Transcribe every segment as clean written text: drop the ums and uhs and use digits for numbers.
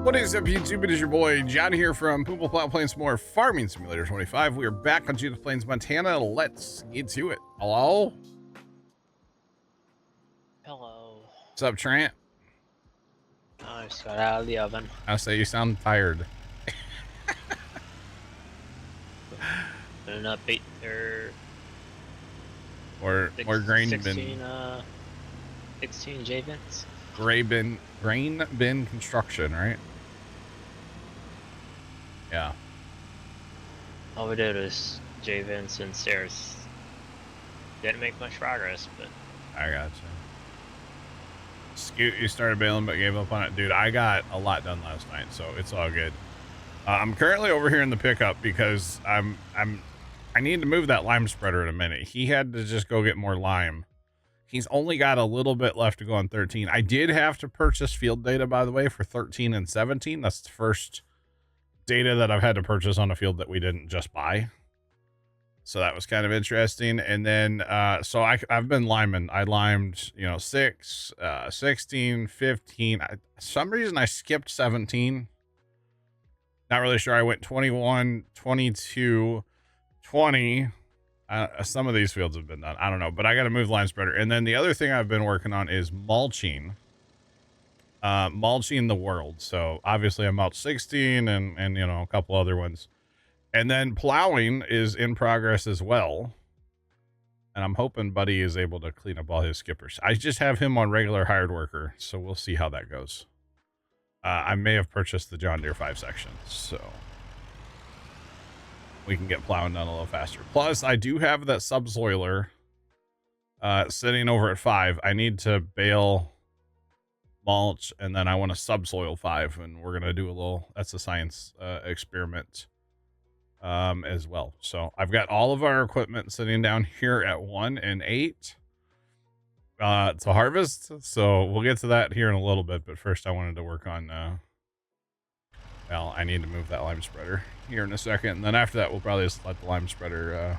What is up, YouTube? It is your boy John here from Puma, Plow, playing some more Farming Simulator 25. We are back on Judith Plains, Montana. Let's get to it. Hello? Hello. What's up, Trent? I just got out of the oven. I say you sound tired. An upbeat or Or grain 16, bin. 16 J vents. Grain bin construction, right? Yeah. All we did was J vents and stairs. Didn't make much progress, but I got you. Scoot, you started bailing but gave up on it. Dude, I got a lot done last night, so it's all good. I'm currently over here in the pickup because I need to move that lime spreader in a minute. He had to just go get more lime. He's only got a little bit left to go on 13. I did have to purchase field data, by the way, for 13 and 17. That's the first data that I've had to purchase on a field that we didn't just buy. So that was kind of interesting. And then, so I've been liming. I limed, 6, 16, 15. Some reason I skipped 17. Not really sure. I went 21, 22, 20. Some of these fields have been done. I don't know, but I got to move lime spreader. And then the other thing I've been working on is mulching. Mulching the world. So obviously I mulched 16 and a couple other ones. And then plowing is in progress as well. And I'm hoping Buddy is able to clean up all his skippers. I just have him on regular hired worker, so we'll see how that goes. I may have purchased the John Deere 5 section, so we can get plowing done a little faster. Plus, I do have that subsoiler sitting over at 5. I need to bale, mulch, and then I want to subsoil 5, and we're gonna do a little, that's a science experiment as well. So I've got all of our equipment sitting down here at 1 and 8 to harvest, so we'll get to that here in a little bit, but first I wanted to work on well, I need to move that lime spreader here in a second, and then after that we'll probably just let the lime spreader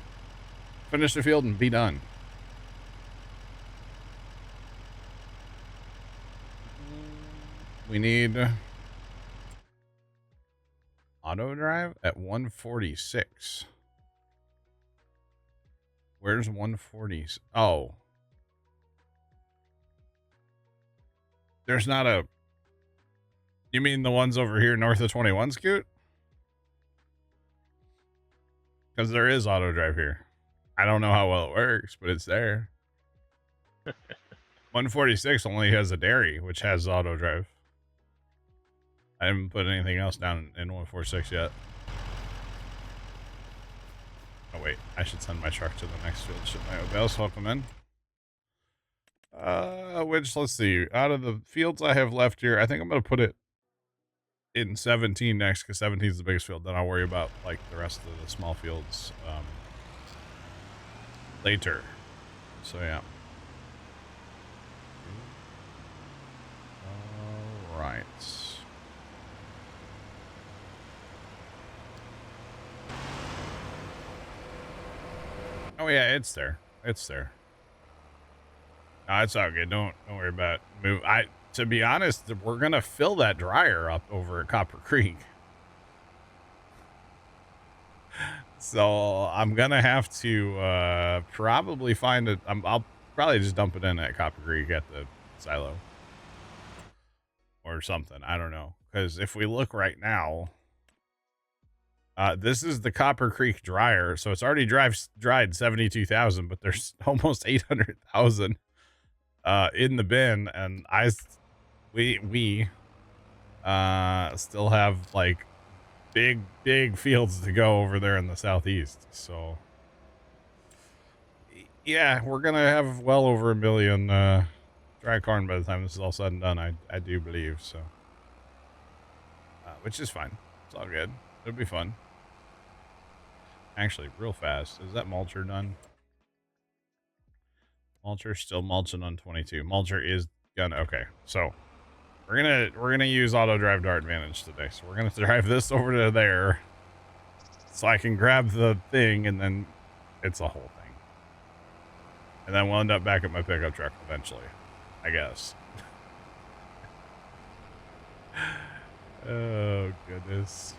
finish the field and be done. We need auto drive at 146. Where's 140? Oh, there's not a, you mean the ones over here north of 21, Scoot? Because there is auto drive here. I don't know how well it works, but it's there. 146 only has a dairy, which has auto drive. I haven't put anything else down in 146 yet. Oh wait, I should send my truck to the next field. Should my Obels welcome in? Which, let's see, out of the fields I have left here, I think I'm gonna put it in 17 next, because 17 is the biggest field. Then I'll worry about like the rest of the small fields later. So yeah. All right. Oh yeah, it's there. It's there. No, it's all good. Don't worry about it. Move. To be honest, we're gonna fill that dryer up over at Copper Creek. So I'm gonna have to probably find it. I'll probably just dump it in at Copper Creek at the silo or something. I don't know, because if we look right now. This is the Copper Creek dryer, so it's already dried 72,000, but there's almost 800,000 in the bin, and we still have like big fields to go over there in the southeast. So yeah, we're gonna have well over 1 million dry corn by the time this is all said and done. I do believe so, which is fine. It's all good. It'll be fun. Actually, real fast. Is that mulcher done? Mulcher still mulching on 22. Mulcher is gonna, okay. So we're gonna use auto drive to our advantage today. So we're gonna drive this over to there so I can grab the thing, and then it's a whole thing. And then we'll end up back at my pickup truck eventually, I guess. Oh, goodness.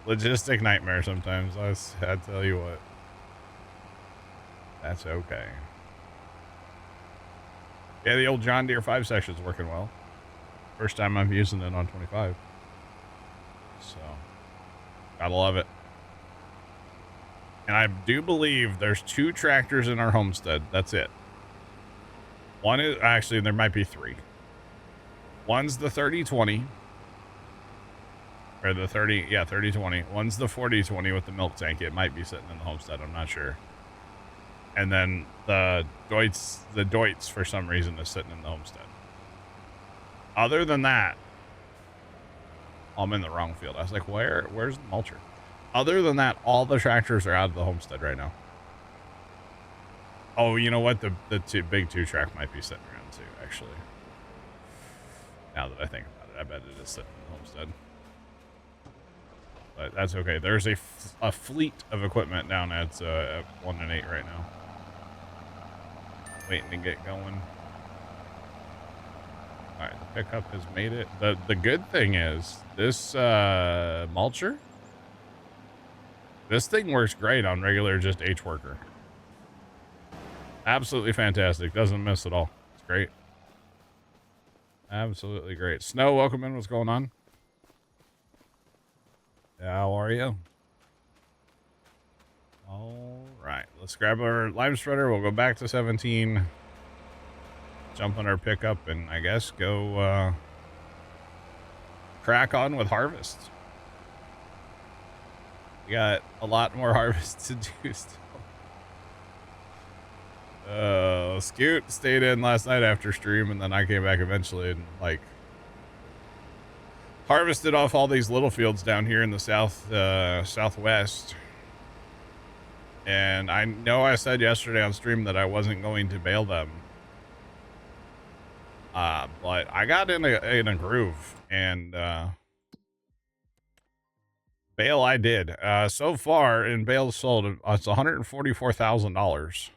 Logistic nightmare sometimes. I tell you what. That's okay. Yeah, the old John Deere 5 section's working well. First time I'm using it on 25. So, gotta love it. And I do believe there's 2 tractors in our homestead. That's it. One is, actually, there might be 3. One's the 3020. Or the 3020. One's the 4020 with the milk tank. It might be sitting in the homestead. I'm not sure. And then the Deutz for some reason is sitting in the homestead. Other than that, I'm in the wrong field. I was like, where's the mulcher? Other than that, all the tractors are out of the homestead right now. Oh, you know what? The big 2-track might be sitting around too, actually. Now that I think about it, I bet it is sitting in the homestead. But that's okay. There's a fleet of equipment down at 1 and 8 right now. Waiting to get going. Alright, the pickup has made it. The good thing is, this mulcher, this thing works great on regular just H-worker. Absolutely fantastic. Doesn't miss at all. It's great. Absolutely great. Snow, welcome in. What's going on? How are you? All right. Let's grab our lime spreader. We'll go back to 17. Jump on our pickup and I guess go crack on with harvest. We got a lot more harvest to do still. Scoot stayed in last night after stream, and then I came back eventually and like harvested off all these little fields down here in the southwest. And I know I said yesterday on stream that I wasn't going to bale them, but I got in a groove and bale I did. So far in bales sold, it's $144,000.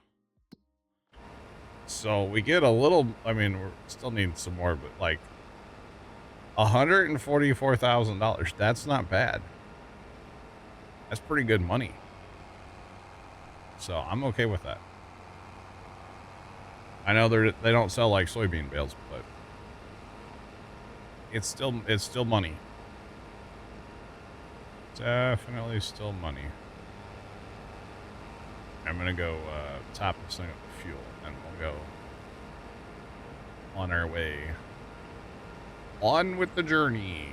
So we get a little, I mean, we're still needing some more, but like $144,000. That's not bad. That's pretty good money. So I'm okay with that. I know they don't sell like soybean bales, but it's still money. Definitely still money. I'm gonna go top this thing up with fuel, and we'll go on our way. On with the journey.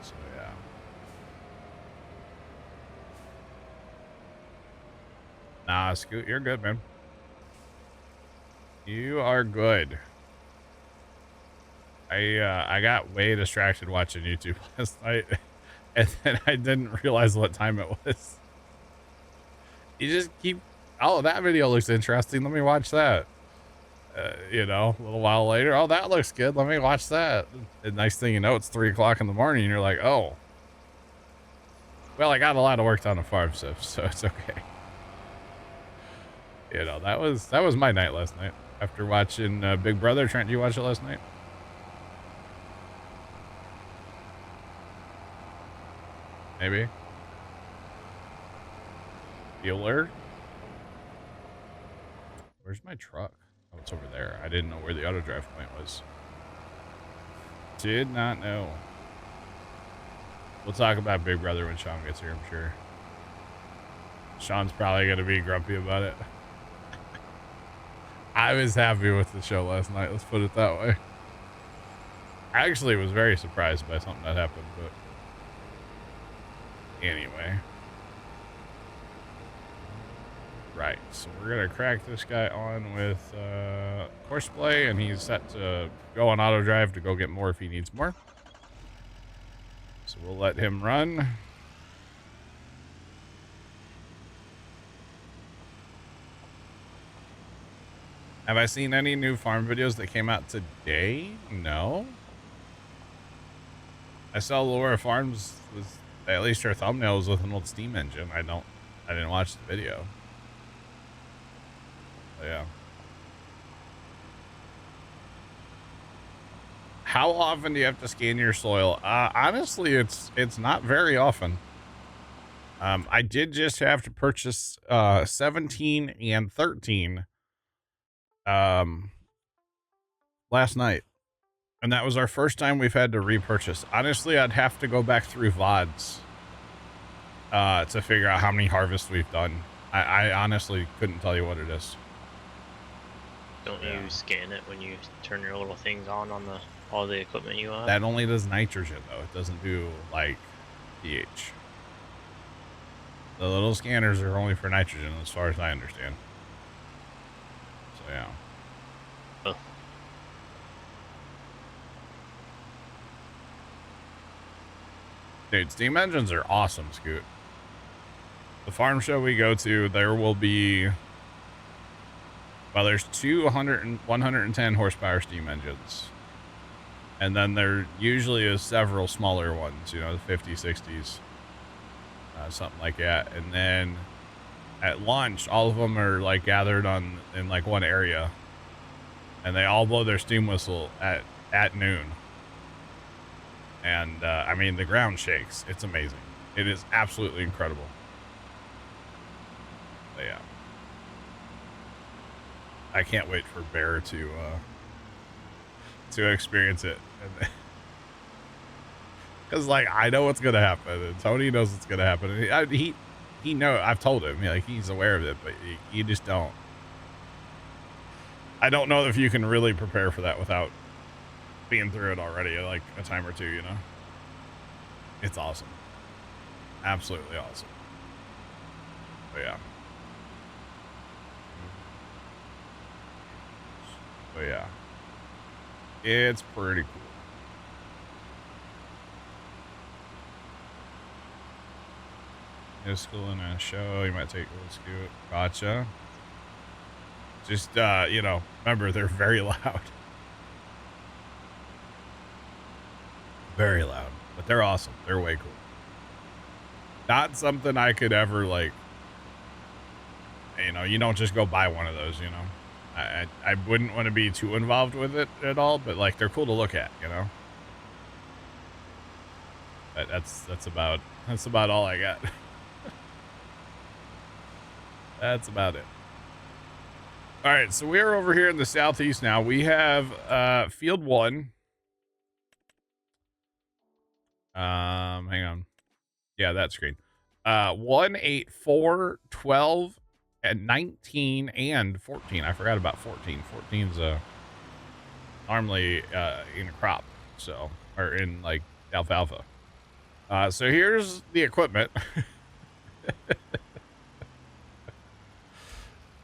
So yeah. Nah, Scoot, you're good, man. You are good. I got way distracted watching YouTube last night, and then I didn't realize what time it was. You just keep, oh, that video looks interesting. Let me watch that. You know, a little while later, oh, that looks good. Let me watch that. The next thing you know, it's 3 o'clock in the morning, and you're like, oh. Well, I got a lot of work done on farm stuff, so it's okay. You know, that was my night last night after watching Big Brother. Trent, did you watch it last night? Maybe. Bueller? Where's my truck? Oh, it's over there. I didn't know where the auto drive point was. Did not know. We'll talk about Big Brother when Sean gets here, I'm sure. Sean's probably going to be grumpy about it. I was happy with the show last night, let's put it that way. I actually was very surprised by something that happened, but anyway. Right, so we're going to crack this guy on with horseplay, and he's set to go on auto drive to go get more if he needs more. So we'll let him run. Have I seen any new farm videos that came out today? No. I saw Laura Farms was, at least her thumbnail was with an old steam engine. I didn't watch the video. But yeah. How often do you have to scan your soil? Honestly, it's not very often. I did just have to purchase 17 and 13 um last night. And that was our first time we've had to repurchase. Honestly, I'd have to go back through VODs to figure out how many harvests we've done. I honestly couldn't tell you what it is. Don't you scan it when you turn your little things on the all the equipment you have? That only does nitrogen though. It doesn't do like pH. The little scanners are only for nitrogen as far as I understand. So yeah. Oh. Dude, steam engines are awesome, Scoot. The farm show we go to, there will be, well, there's 200 and 110 horsepower steam engines. And then there usually is several smaller ones, you know, the 50, 60s, something like that. And then at lunch, all of them are like gathered in like one area, and they all blow their steam whistle at noon. And I mean, the ground shakes. It's amazing. It is absolutely incredible. But yeah, I can't wait for Bear to experience it. Because like I know what's gonna happen, and Tony knows what's gonna happen. And he know, I've told him, like, he's aware of it, but you just don't. I don't know if you can really prepare for that without being through it already, like a time or two, you know. It's awesome, absolutely awesome. But yeah. But yeah, it's pretty cool. No school in a show, you might take a little Scoot. Gotcha. Just, you know, remember, they're very loud. Very loud. But they're awesome. They're way cool. Not something I could ever, like, you know, you don't just go buy one of those, you know. I wouldn't want to be too involved with it at all, but, like, they're cool to look at, you know. But that's about all I got. That's about it. All right, so we're over here in the southeast now. We have field 1. Hang on. Yeah, that screen. 1, 8, 4, 12, and 19 and 14. I forgot about 14. 14's normally in a crop, so, or in like alfalfa. So here's the equipment.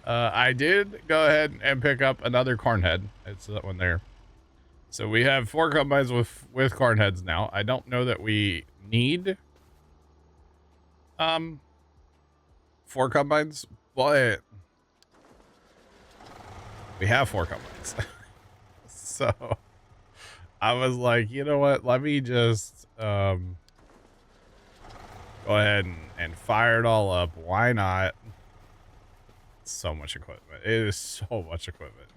I did go ahead and pick up another corn head. It's that one there. So we have 4 combines with corn heads now. I don't know that we need 4 combines, but we have 4 combines. So I was like, you know what? Let me just go ahead and fire it all up. Why not? So much equipment. It is so much equipment.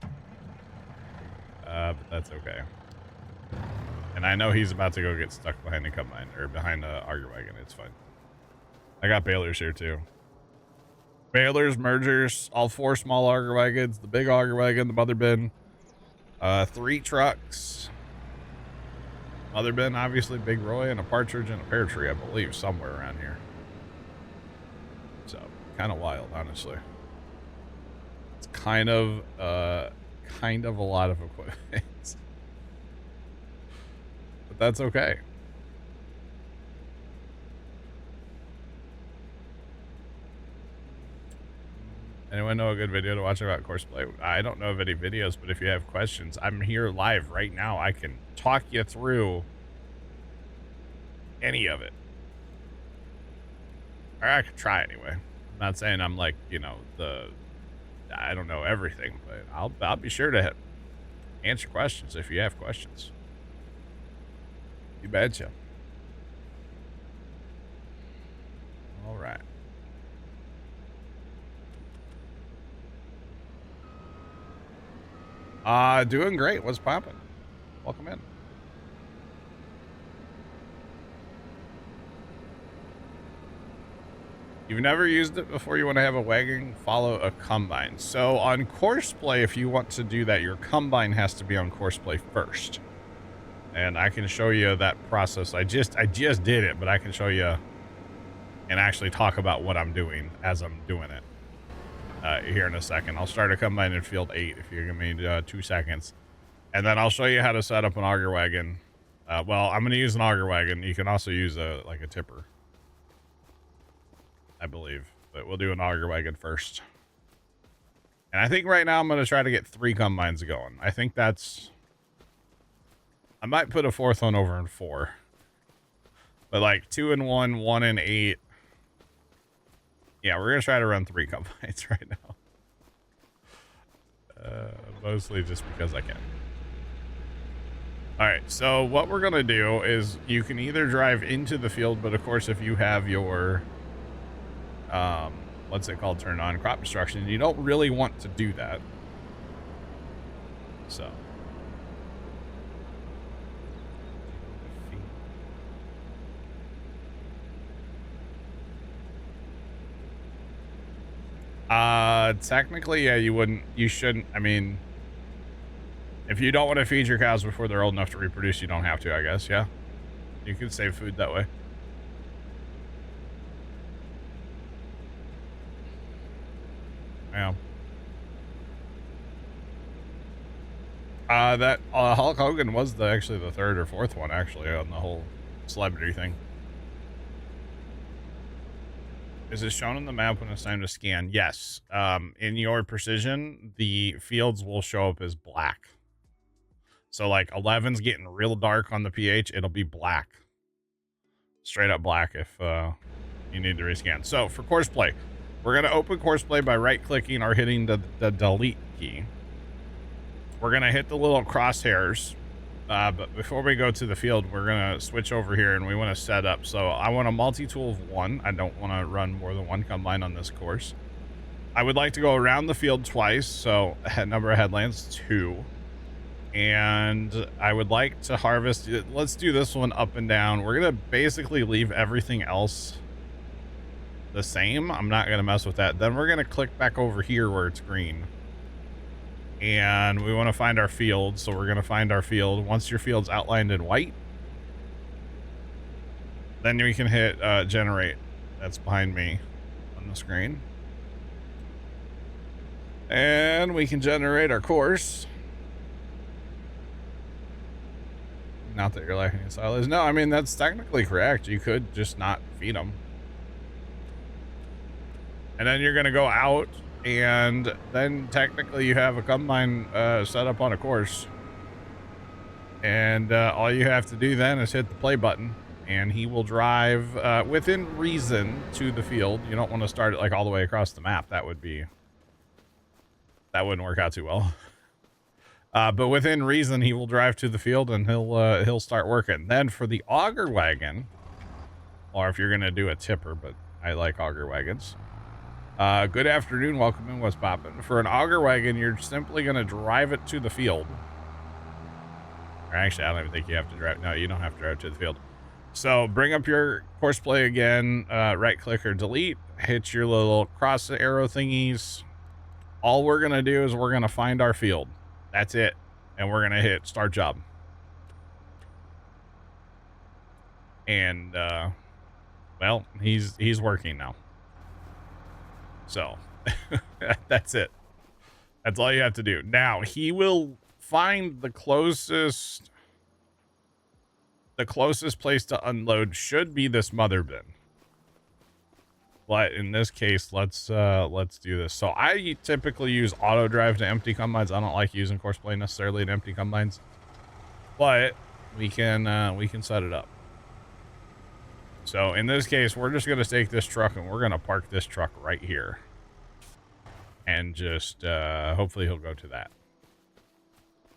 But that's okay. And I know he's about to go get stuck behind a combine or behind a auger wagon. It's fine. I got balers here too. Balers, mergers, all 4 small auger wagons, the big auger wagon, the mother bin, 3 trucks, mother bin, obviously, Big Roy, and a partridge and a pear tree, I believe, somewhere around here. So kind of wild, honestly. It's kind of a lot of equipment. But that's okay. Anyone know a good video to watch about Courseplay? I don't know of any videos, but if you have questions, I'm here live right now. I can talk you through any of it. Or I could try anyway. I'm not saying I'm like, you know, I don't know everything, but I'll be sure to answer questions if you have questions. You betcha. All right. Doing great. What's popping? Welcome in. You've never used it before, you want to have a wagon, follow a combine. So on course play, if you want to do that, your combine has to be on course play first. And I can show you that process. I just did it, but I can show you and actually talk about what I'm doing as I'm doing it here in a second. I'll start a combine in field 8 if you give me 2 seconds. And then I'll show you how to set up an auger wagon. Well, I'm going to use an auger wagon. You can also use a tipper, I believe, but we'll do an auger wagon first. And I think right now I'm going to try to get 3 combines going. I think that's, I might put a 4th one over in 4, but like 2 and 1, 1 and 8. Yeah, we're going to try to run 3 combines right now. Mostly just because I can. All right, so what we're going to do is you can either drive into the field, but of course, if you have your, what's it called, turned on, crop destruction, you don't really want to do that. So. Technically, yeah, you shouldn't. I mean, if you don't want to feed your cows before they're old enough to reproduce, you don't have to, I guess. Yeah. You can save food that way. Yeah. That Hulk Hogan was actually the 3rd or 4th one, actually, on the whole celebrity thing. Is it shown on the map when it's time to scan? Yes. In your precision, the fields will show up as black. So like 11's getting real dark on the pH, it'll be black. Straight up black if you need to rescan. So for course play, we're going to open course play by right clicking or hitting the delete key. We're going to hit the little crosshairs. But before we go to the field, we're going to switch over here and we want to set up. So I want a multi-tool of 1. I don't want to run more than 1 combine on this course. I would like to go around the field twice. So number of headlands, 2. And I would like to harvest. Let's do this one up and down. We're going to basically leave everything else the same. I'm not going to mess with that. Then we're going to click back over here where it's green. And we want to find our field. So we're going to find our field. Once your field's outlined in white, then we can hit generate. That's behind me on the screen. And we can generate our course. Not that you're lacking in silage. No, I mean, that's technically correct. You could just not feed them. And then you're going to go out, and then technically you have a combine set up on a course. And all you have to do then is hit the play button, and he will drive within reason to the field. You don't want to start it like all the way across the map. That wouldn't work out too well. But within reason, he will drive to the field and he'll start working. Then for the auger wagon, or if you're going to do a tipper, but I like auger wagons. Good afternoon. Welcome in. What's poppin'? For an auger wagon, you're simply going to drive it to the field. Or actually, I don't even think you have to drive. No, you don't have to drive it to the field. So bring up your course play again, right click or delete, hit your little cross arrow thingies. All we're going to do is we're going to find our field. That's it. And we're going to hit start job. And, well, he's working now. So that's it. That's all you have to do. Now he will find the closest place to unload should be this mother bin. But in this case, let's do this. So I typically use auto drive to empty combines. I don't like using course play necessarily to empty combines, but we can set it up. So in this case, we're just going to take this truck and we're going to park this truck right here. And just hopefully he'll go to that.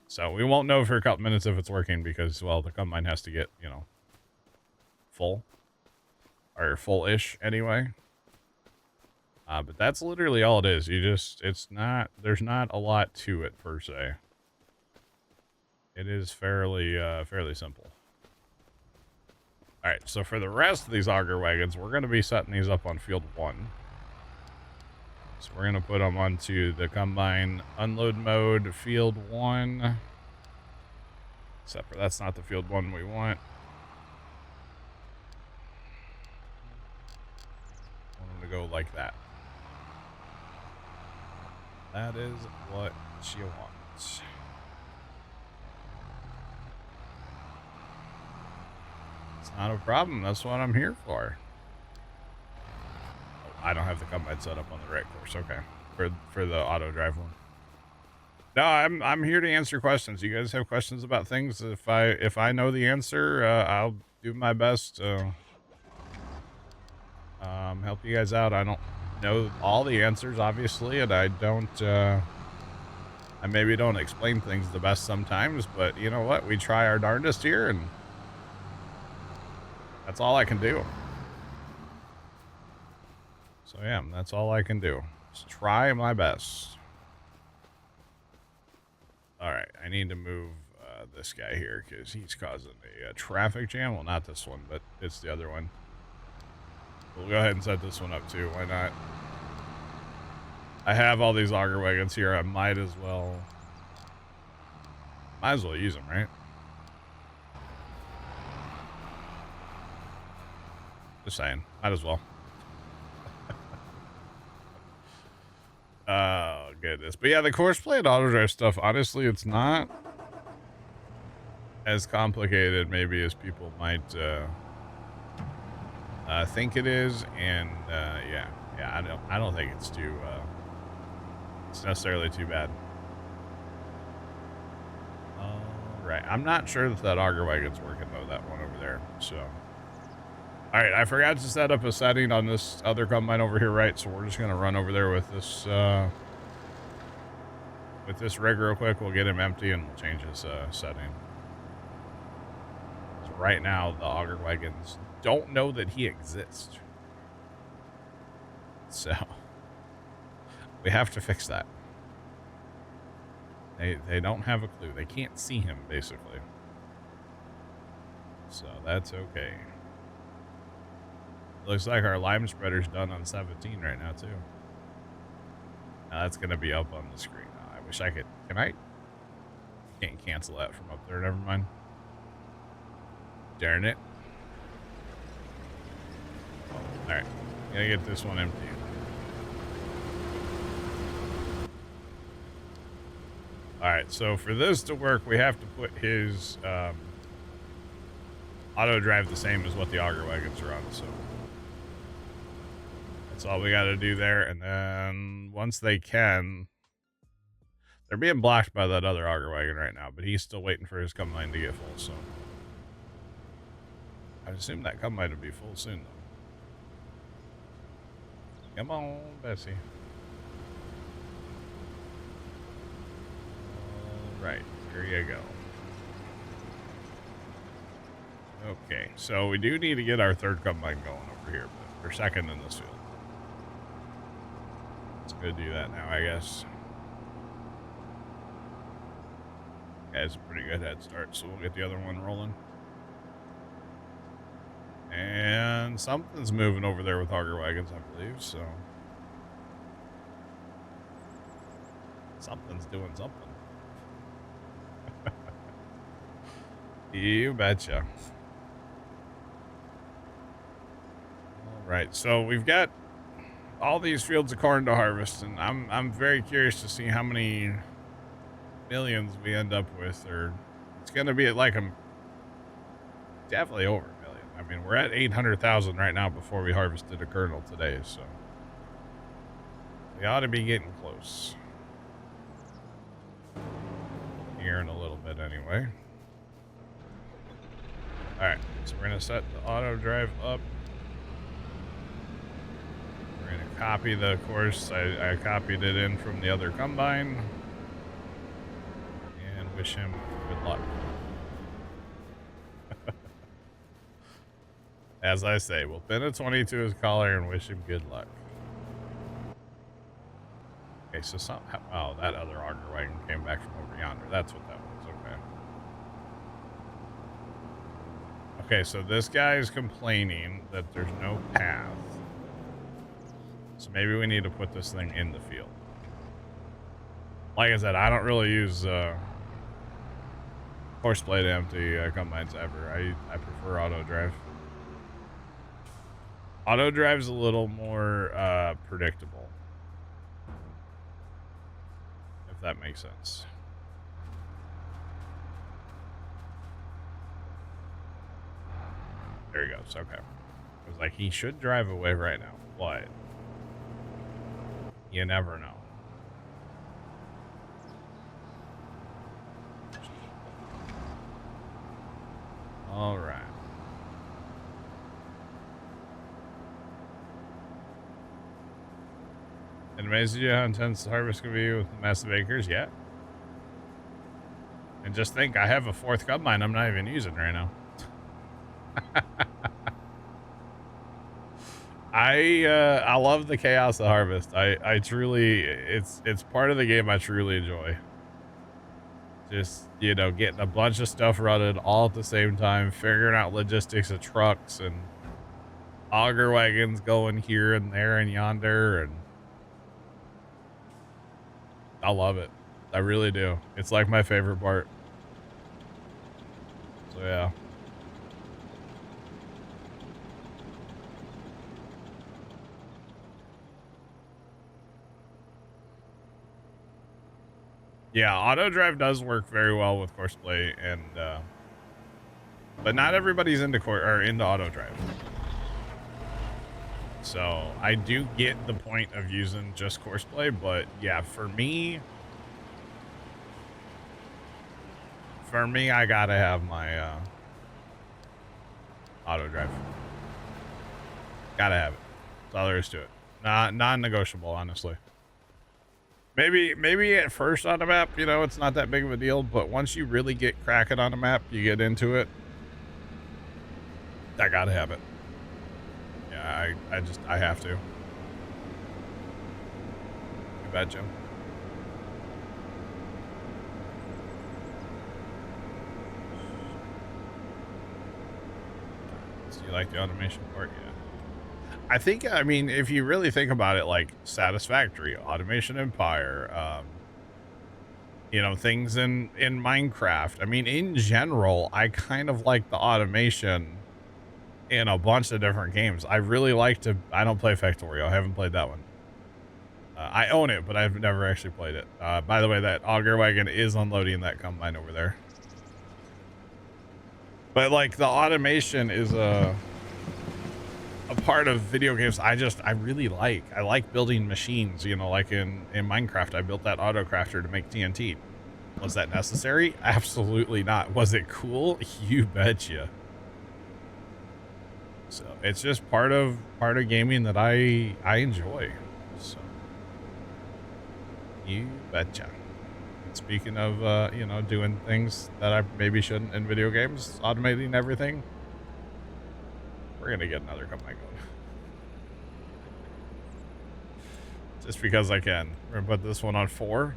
So we won't know for a couple minutes if it's working because, well, the combine has to get, you know, full or full-ish anyway. But that's literally all it is. There's not a lot to it per se. It is fairly simple. All right, so for the rest of these auger wagons, we're going to be setting these up on field 1. So we're going to put them onto the combine unload mode, field 1. Except for that's not the field 1 we want. I want them to go like that. That is what she wants. It's not a problem. That's what I'm here for. Oh, I don't have the combine set up on the right course. Okay, for the auto drive one. No, I'm here to answer questions. You guys have questions about things? If I know the answer, I'll do my best to help you guys out. I don't know all the answers, obviously, and I don't. I maybe don't explain things the best sometimes, but you know what? We try our darndest here, and that's all I can do. So yeah, that's all I can do. Just try my best. All right, I need to move this guy here because he's causing a traffic jam. Well, not this one, but it's the other one. We'll go ahead and set this one up too. Why not? I have all these auger wagons here. I might as well use them, right? Just saying. Might as well. Oh, goodness. But yeah, the course play and auto drive stuff, honestly, it's not as complicated maybe as people might think it is. And yeah, I don't think it's too it's necessarily too bad. All right, I'm not sure if that auger wagon's working though, that one over there. So all right, I forgot to set up a setting on this other combine over here, right? So we're just gonna run over there with this rig real quick. We'll get him empty and we'll change his setting. So right now, the auger wagons don't know that he exists. So we have to fix that. They don't have a clue. They can't see him, basically. So that's okay. Looks like our lime spreader's done on 17 right now, too. Now that's going to be up on the screen. I wish I could. Can I? Can't cancel that from up there. Never mind. Darn it. All right. Gonna get this one empty. All right. So for this to work, we have to put his auto drive the same as what the auger wagons are on. So that's all we got to do there. And then once they can, they're being blocked by that other auger wagon right now, but he's still waiting for his combine to get full. So I assume that combine will be full soon, though. Come on, Bessie. All right, here you go. Okay, so we do need to get our third combine going over here, but we're second in this field. Let's go do that now, I guess. Yeah, it's a pretty good head start, so we'll get the other one rolling. And something's moving over there with auger wagons, I believe, so. Something's doing something. You betcha. All right, so we've got all these fields of corn to harvest, and I'm very curious to see how many millions we end up with, or it's going to be at like definitely over a million. I mean, we're at 800,000 right now before we harvested a kernel today, so we ought to be getting close here in a little bit anyway. All right, so we're going to set the auto drive up. We're going to copy the course. I copied it in from the other combine. And wish him good luck. As I say, we'll pin a 20 to his collar and wish him good luck. Okay, so somehow... Oh, that other auger wagon came back from over yonder. That's what that was. Okay. Okay, so this guy is complaining that there's no path. So maybe we need to put this thing in the field. Like I said, I don't really use horseplay to empty combines ever. I prefer auto drive. Auto drive's a little more predictable, if that makes sense. There he goes. Okay. I was like, he should drive away right now, but you never know. All right. It amazes you how intense the harvest can be with massive acres? Yeah. And just think, I have a 4th combine I'm not even using right now. I love the chaos of harvest. I truly, it's part of the game I truly enjoy. Just, you know, getting a bunch of stuff running all at the same time, figuring out logistics of trucks and auger wagons going here and there and yonder, and I love it. I really do. It's like my favorite part. So yeah. Yeah, auto drive does work very well with Courseplay, and but not everybody's into into auto drive. So I do get the point of using just Courseplay, but yeah, for me, I gotta have my auto drive. Gotta have it. That's all there is to it. Non-negotiable, honestly. Maybe at first on a map, you know, it's not that big of a deal, but once you really get cracking on a map, you get into it, I gotta have it. Yeah, I have to. You bet, Jim. So you like the automation part? Yeah. I think, I mean, if you really think about it, like Satisfactory, Automation Empire, you know, things in Minecraft. I mean, in general, I kind of like the automation in a bunch of different games. I really like to, I don't play Factorio. I haven't played that one. I own it, but I've never actually played it. By the way, that auger wagon is unloading that combine over there. But like the automation is a part of video games I really like. I like building machines, you know, like in Minecraft, I built that auto crafter to make TNT. Was that necessary? Absolutely not. Was it cool? You betcha. So it's just part of gaming that I enjoy. So you betcha. Speaking of you know, doing things that I maybe shouldn't in video games, automating everything, we're gonna get another combine going. Just because I can. We're gonna put this one on 4.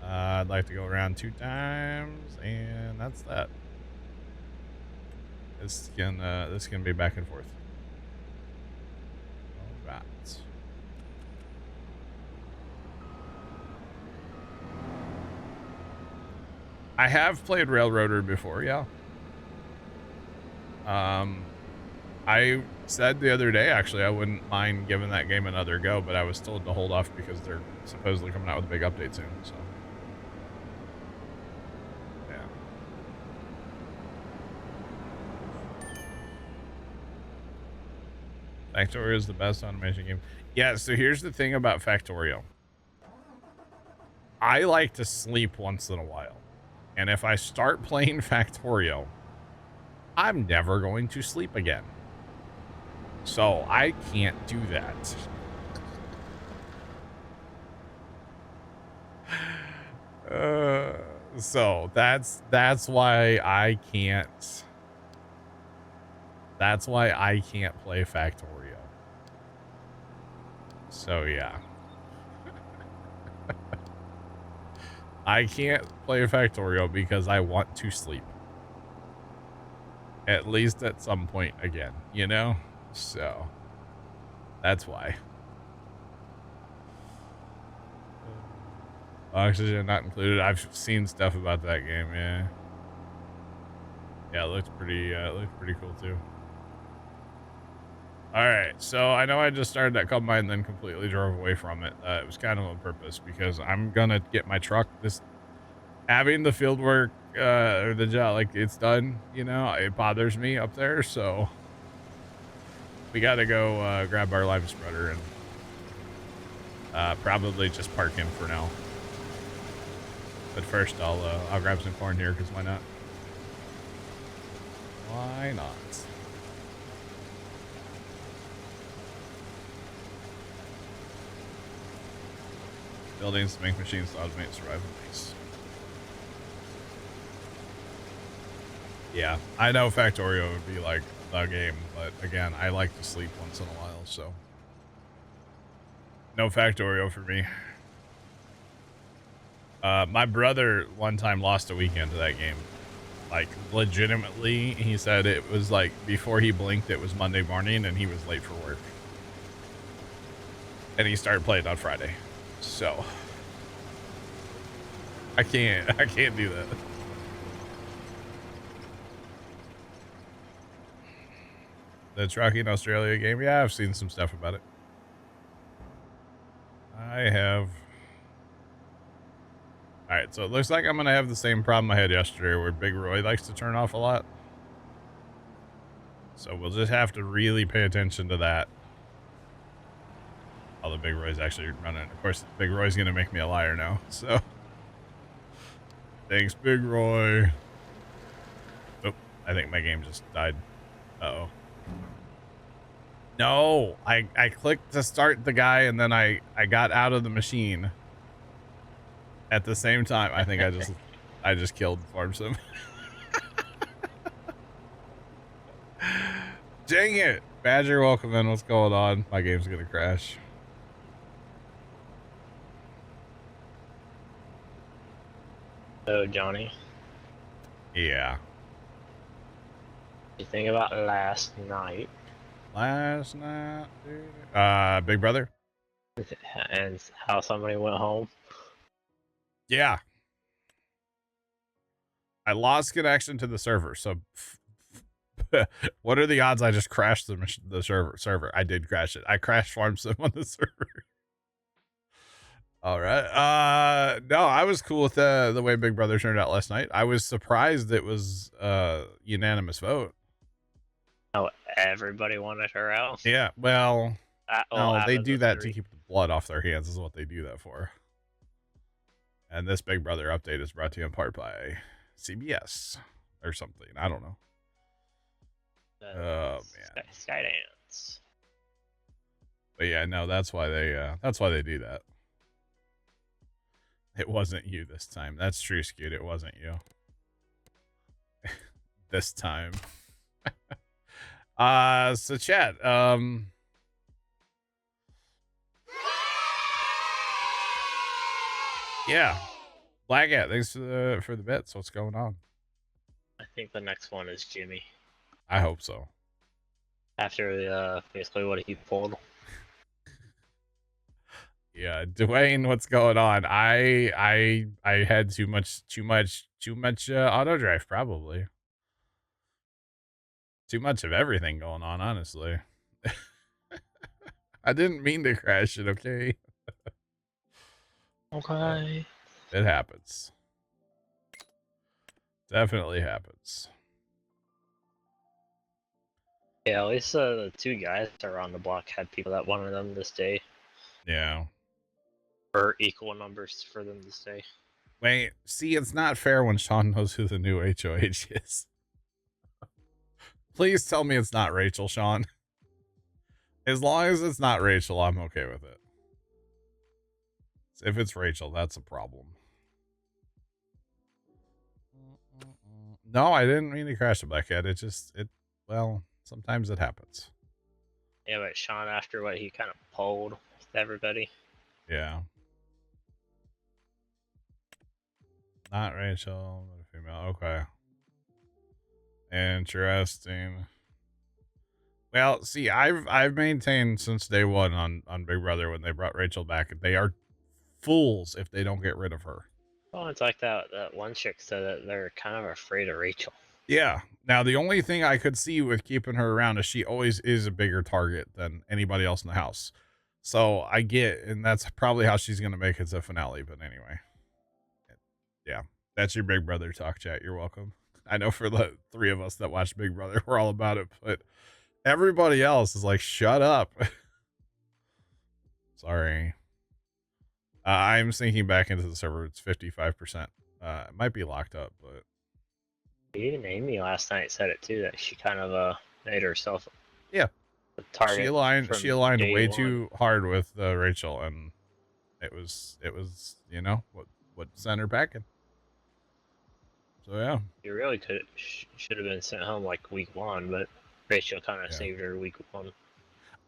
I'd like to go around 2 times, and that's that. This can be back and forth. All right. I have played Railroader before, yeah. I said the other day, actually, I wouldn't mind giving that game another go, but I was told to hold off because they're supposedly coming out with a big update soon, so. Yeah. Factorio is the best automation game. Yeah, so here's the thing about Factorio. I like to sleep once in a while. And if I start playing Factorio, I'm never going to sleep again. So I can't do that. So that's why I can't. That's why I can't play Factorio. So yeah. I can't play Factorio because I want to sleep. At least at some point again, you know? So that's why. Oxygen not included. I've seen stuff about that game, yeah. Yeah, it looks pretty cool too. All right, so I know I just started that combine and then completely drove away from it. It was kind of on purpose because I'm gonna get my truck. This having the field work or the job, like it's done, you know, it bothers me up there. So we got to go grab our lime spreader and probably just park him for now. But first, I'll grab some corn here because why not? Why not? Buildings to make machines to automate survival base. Yeah, I know Factorio would be like the game, but again, I like to sleep once in a while, so no Factorio for me. My brother one time lost a weekend to that game. Like, legitimately, he said it was like before he blinked, it was Monday morning and he was late for work. And he started playing on Friday. So I can't do that. The Trucking Australia game, yeah, I've seen some stuff about it. I have. All right, so it looks like I'm gonna have the same problem I had yesterday, where Big Roy likes to turn off a lot. So we'll just have to really pay attention to that. Oh, the Big Roy's actually running. Of course, Big Roy's gonna make me a liar now. So thanks, Big Roy. Oh, I think my game just died. Uh-oh. No, I clicked to start the guy and then I got out of the machine at the same time. I think I just killed Farmsim. Dang it. Badger, welcome in. What's going on? My game's gonna crash. Oh, Johnny. Yeah. You think about last night Last night, dude. Big brother? and how somebody went home? Yeah. I lost connection to the server, so what are the odds I just crashed the server? I did crash it. I crashed FarmSim on the server. All right. No, I was cool with the way Big Brother turned out last night. I was surprised it was unanimous vote. Oh, everybody wanted her out. Yeah, well, no, they out of do the that to three. keep the blood off their hands is what they do that for. And this Big Brother update is brought to you in part by CBS or something. I don't know. Oh man, Skydance. but yeah, no, that's why they do that. It wasn't you this time. That's true, Scoot. It wasn't you this time. So chat. Yeah, Black Hat. Thanks for the bits. What's going on? I think the next one is Jimmy. I hope so. After basically what he pulled. Yeah, Dwayne, what's going on? I had too much auto drive, probably. Too much of everything going on, honestly. I didn't mean to crash it, okay? Okay. It happens. Definitely happens. Yeah, at least the two guys that are on the block had people that wanted them to stay. Yeah. Or equal numbers for them to stay. Wait, see, it's not fair when Sean knows who the new HOH is. Please tell me it's not Rachel, Sean. As long as it's not Rachel, I'm okay with it. If it's Rachel, that's a problem. No, I didn't mean to crash the Blackhead. Well, sometimes it happens. Yeah, but Sean, after what he kind of pulled with everybody. Yeah. Not Rachel, but a female. Okay. Interesting. Well, see, I've maintained since day one on Big Brother when they brought Rachel back, they are fools if they don't get rid of her. Well, it's like that one chick said that they're kind of afraid of Rachel. Yeah. Now the only thing I could see with keeping her around is she always is a bigger target than anybody else in the house. So I get, and that's probably how she's gonna make it to finale. But anyway, yeah, that's your Big Brother talk, chat. You're welcome. I know for the three of us that watch Big Brother, we're all about it, but everybody else is like, shut up. Sorry. I'm sinking back into the server. It's 55%. It might be locked up, but Even Amy last night said it too, that she kind of made herself yeah, a target. she aligned way one. too hard with Rachel, and it was you know what sent her packing. So yeah, You really should have been sent home like week one, but Rachel kind of saved her week one.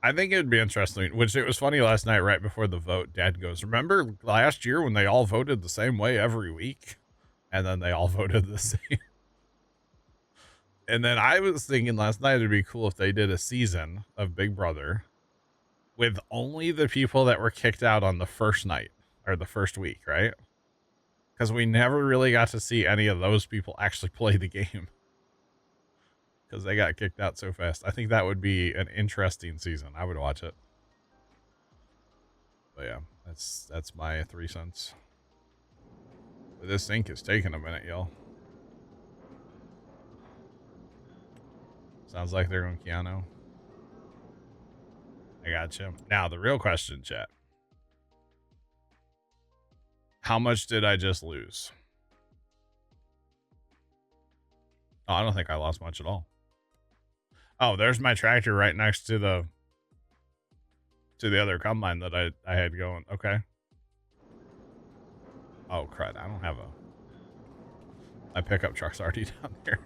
I think it would be interesting, which it was funny last night right before the vote. Dad goes, remember last year when they all voted the same way every week? And then they all voted the same. And then I was thinking last night it'd be cool if they did a season of Big Brother with only the people that were kicked out on the first night or the first week, right? Because we never really got to see any of those people actually play the game. Because they got kicked out so fast. I think that would be an interesting season. I would watch it. But yeah, that's my 3 cents. But this ink is taking a minute, y'all. Sounds like they're going Keanu. I gotcha. Now, the real question, chat. How much did I just lose? Oh, I don't think I lost much at all. Oh, there's my tractor right next to the other combine that I had going. Okay. Oh, crud. I don't have my pickup truck's already down there.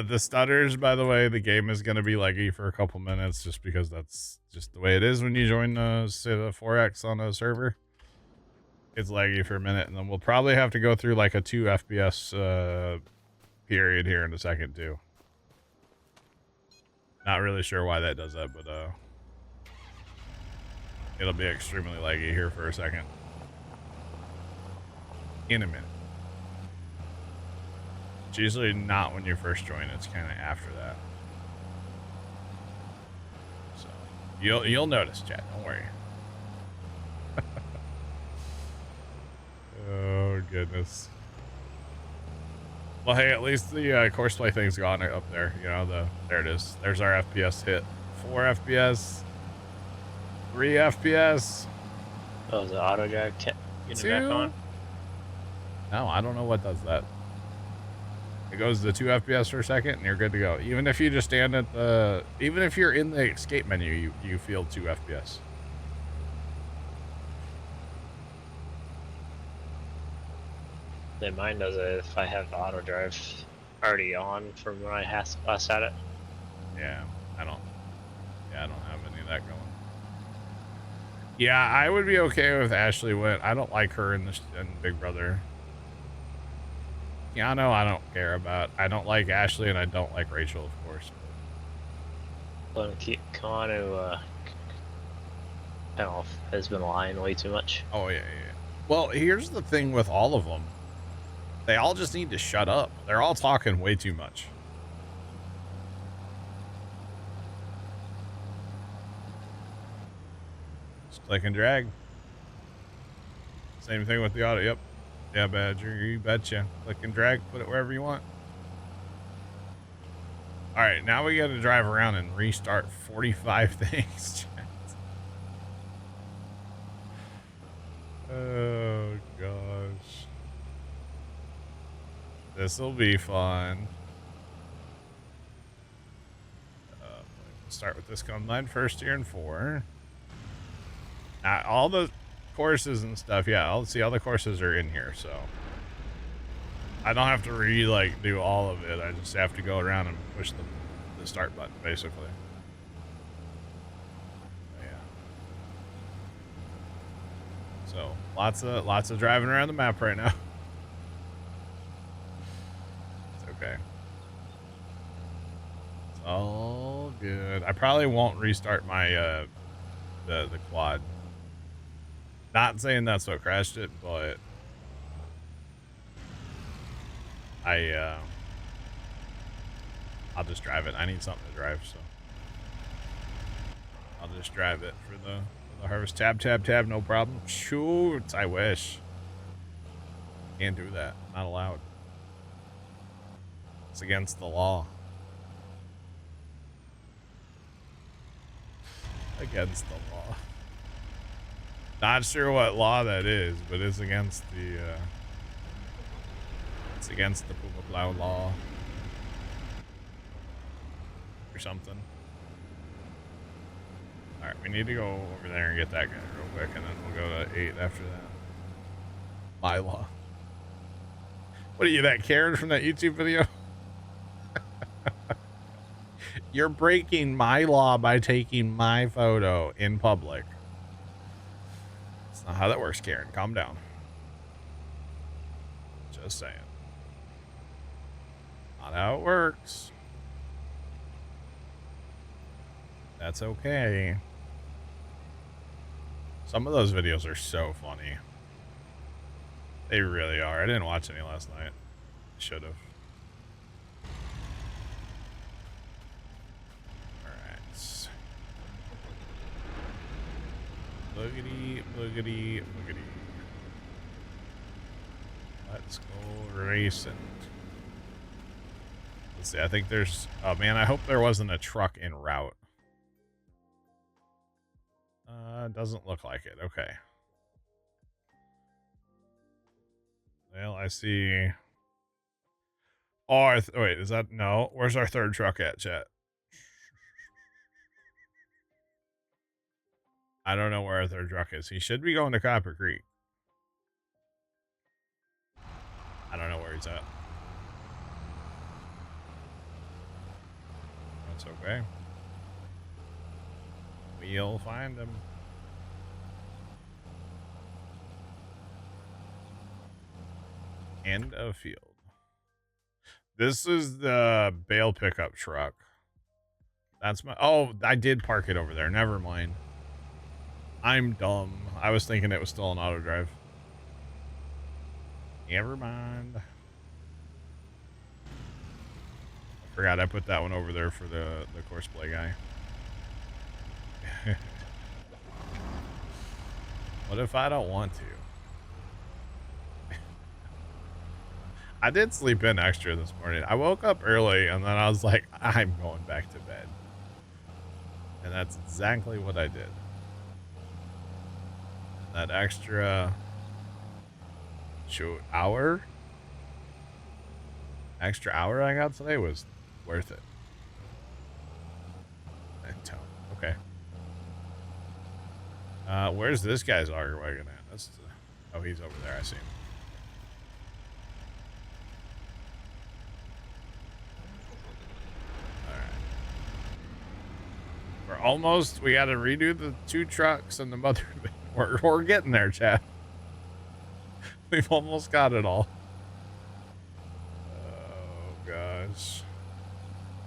The stutters, by the way, the game is going to be laggy for a couple minutes just because that's just the way it is when you join, say, the 4X on a server. It's laggy for a minute, and then we'll probably have to go through like a 2 FPS period here in a second, too. Not really sure why that does that, but it'll be extremely laggy here for a second. In a minute. It's usually not when you first join, it's kind of after that. So you'll notice, chat, don't worry. Oh goodness. Well, hey, at least the course play thing's gone up there. You know, there it is. There's our FPS hit. 4 FPS. 3 FPS. Oh, the auto drive getting back on? No, I don't know what does that. It goes to 2 FPS for a second, and you're good to go. Even if you just stand at even if you're in the escape menu, you feel 2 FPS. Then mine does it if I have the auto drive already on from when I last had it. Yeah, I don't have any of that going. Yeah, I would be okay with Ashley went. I don't like her in Big Brother. Keanu, I don't care about. I don't like Ashley, and I don't like Rachel, of course. But Keanu has been lying way too much. Oh yeah. Well, here's the thing with all of them. They all just need to shut up. They're all talking way too much. Just click and drag. Same thing with the auto. Yep. Yeah, Badger, you betcha. Click and drag, put it wherever you want. All right, now we got to drive around and restart 45 things. Oh, gosh. This'll be fun. Start with this combine first here in 4. All the courses and stuff, yeah, I'll see all the courses are in here, so I don't have to do all of it. I just have to go around and push the start button, basically. Yeah. So lots of driving around the map right now. okay. It's all good. I probably won't restart my the quad. Not saying that's what crashed it, but I'll just drive it. I need something to drive, so I'll just drive it for the harvest. Tab, no problem. Shoot, I wish. Can't do that. Not allowed. It's against the law. Against the law. Not sure what law that is, but it's against the Puma Plow law or something. All right, we need to go over there and get that guy real quick, and then we'll go to 8 after that. My law. What are you, that Karen from that YouTube video? You're breaking my law by taking my photo in public. That's not how that works, Karen. Calm down. Just saying. Not how it works. That's okay. Some of those videos are so funny. They really are. I didn't watch any last night. Should have. Alright. Boogity, boogity, boogity. Let's go racing. Let's see. I think there's... Oh, man. I hope there wasn't a truck en route. Doesn't look like it. Okay. Well, I see... Oh, wait. Is that... No. Where's our third truck at, chat? I don't know where our third truck is. He should be going to Copper Creek. I don't know where he's at. That's okay. We'll find him. End of field. This is the bale pickup truck. That's my... Oh, I did park it over there. Never mind. I'm dumb. I was thinking it was still an auto drive. Never mind. I forgot I put that one over there for the Courseplay guy. What if I don't want to? I did sleep in extra this morning. I woke up early and then I was like, I'm going back to bed. And that's exactly what I did. That extra hour I got today was worth it. Okay. Where's this guy's auger wagon at? That's oh, he's over there. I see him. All right. We're almost. We got to redo the 2 trucks and the mother. We're getting there, chat. We've almost got it all. Oh, gosh.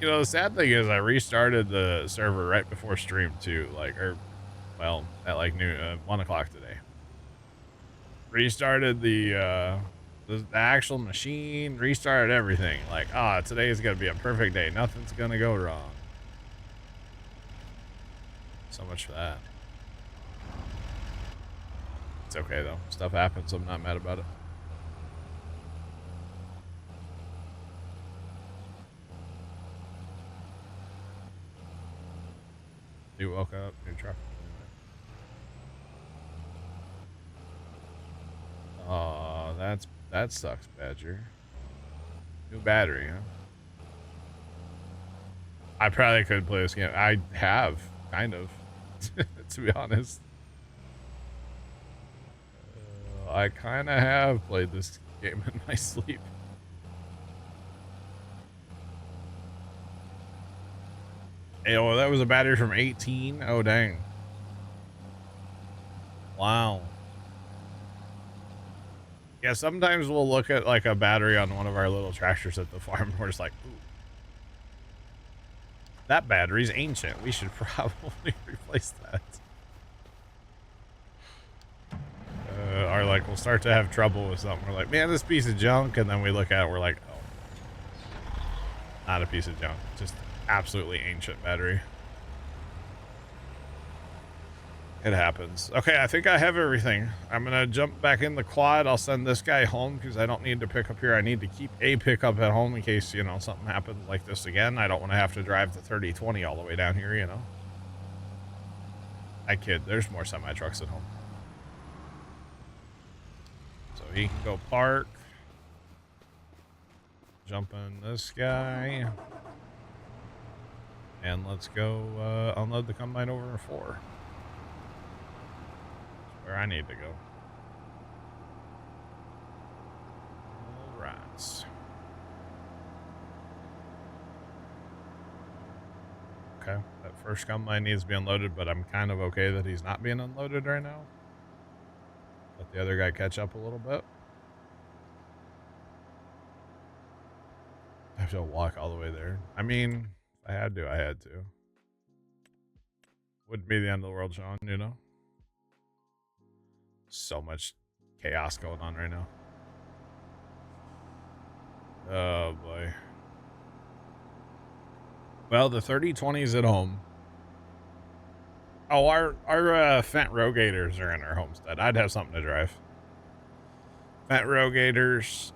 You know, the sad thing is I restarted the server right before stream, too. Like, well, at like noon, 1 o'clock today. Restarted the actual machine, restarted everything. Like, today is going to be a perfect day. Nothing's going to go wrong. So much for that. It's okay, though. Stuff happens. I'm not mad about it. You woke up, new truck. Oh, that sucks, Badger. New battery, huh? I probably could play this game. I have, kind of, to be honest. I kind of have played this game in my sleep. Hey, oh, that was a battery from 18? Oh, dang. Wow. Yeah, sometimes we'll look at like a battery on one of our little tractors at the farm. And we're just like, ooh, that battery's ancient. We should probably replace that. Or like we'll start to have trouble with something. We're like, man, this piece of junk. And then we look at it, we're like, oh, not a piece of junk. Just absolutely ancient battery. It happens. Okay, I think I have everything. I'm going to jump back in the quad. I'll send this guy home because I don't need to pick up here. I need to keep a pickup at home in case, you know, something happens like this again. I don't want to have to drive the 3020 all the way down here, you know. I kid. There's more semi-trucks at home. So he can go park. Jump in this guy. And let's go unload the combine over in 4. Where I need to go. All right. Okay, that first combine needs to be unloaded, but I'm kind of okay that he's not being unloaded right now. Let the other guy catch up a little bit. I have to walk all the way there. I mean, if I had to, I had to. Wouldn't be the end of the world, Sean, you know? So much chaos going on right now. Oh boy. Well, the 3020's at home. Oh, our Fent Rogators are in our homestead. I'd have something to drive. Fent Rogators.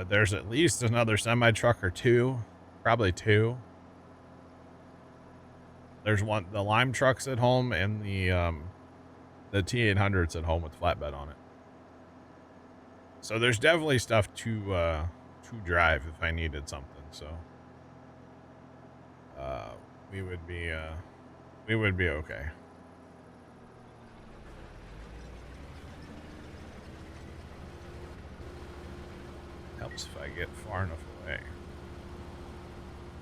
There's at least another semi truck or 2, probably 2. There's one. The Lime truck's at home, and the T800's at home with flatbed on it. So there's definitely stuff to drive if I needed something. So we would be okay. Helps if I get far enough away.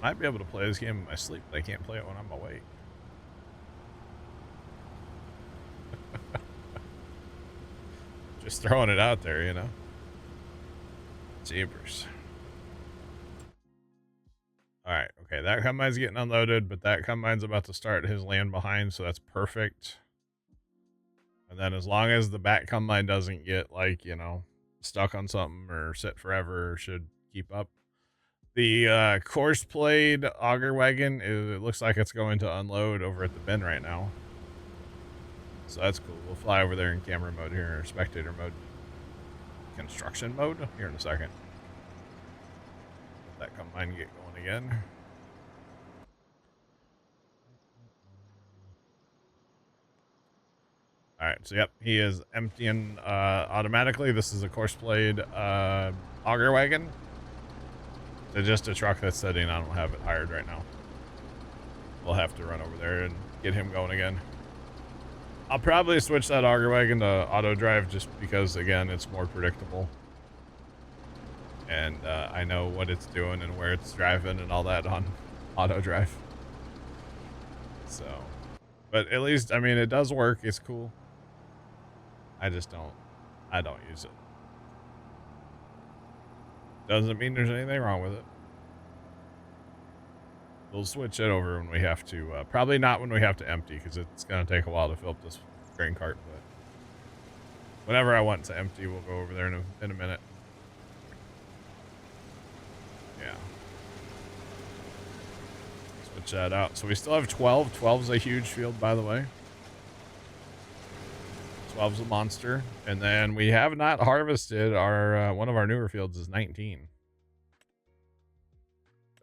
Might be able to play this game in my sleep, but I can't play it when I'm awake. Just throwing it out there, you know. Jeepers. All right, okay, that combine's getting unloaded, but that combine's about to start his land behind, so that's perfect. And then as long as the back combine doesn't get, like, you know, stuck on something or sit forever, should keep up. The course played auger wagon, it looks like it's going to unload over at the bin right now. So that's cool. We'll fly over there in camera mode here, or spectator mode. Construction mode here in a second. Let that combine get going again. All right, so yep, he is emptying automatically. This is a course played auger wagon. So just a truck that's sitting. I don't have it hired right now. We'll have to run over there and get him going again. I'll probably switch that auger wagon to auto drive just because, again, it's more predictable. And I know what it's doing and where it's driving and all that on auto drive. So, but at least, I mean, it does work. It's cool. I don't use it. Doesn't mean there's anything wrong with it. We'll switch it over when we have to. Probably not when we have to empty, because it's going to take a while to fill up this grain cart. But whenever I want to empty, we'll go over there in a minute. Yeah. Switch that out. So we still have 12. 12's a huge field, by the way. 12's a monster. And then we have not harvested our one of our newer fields is 19.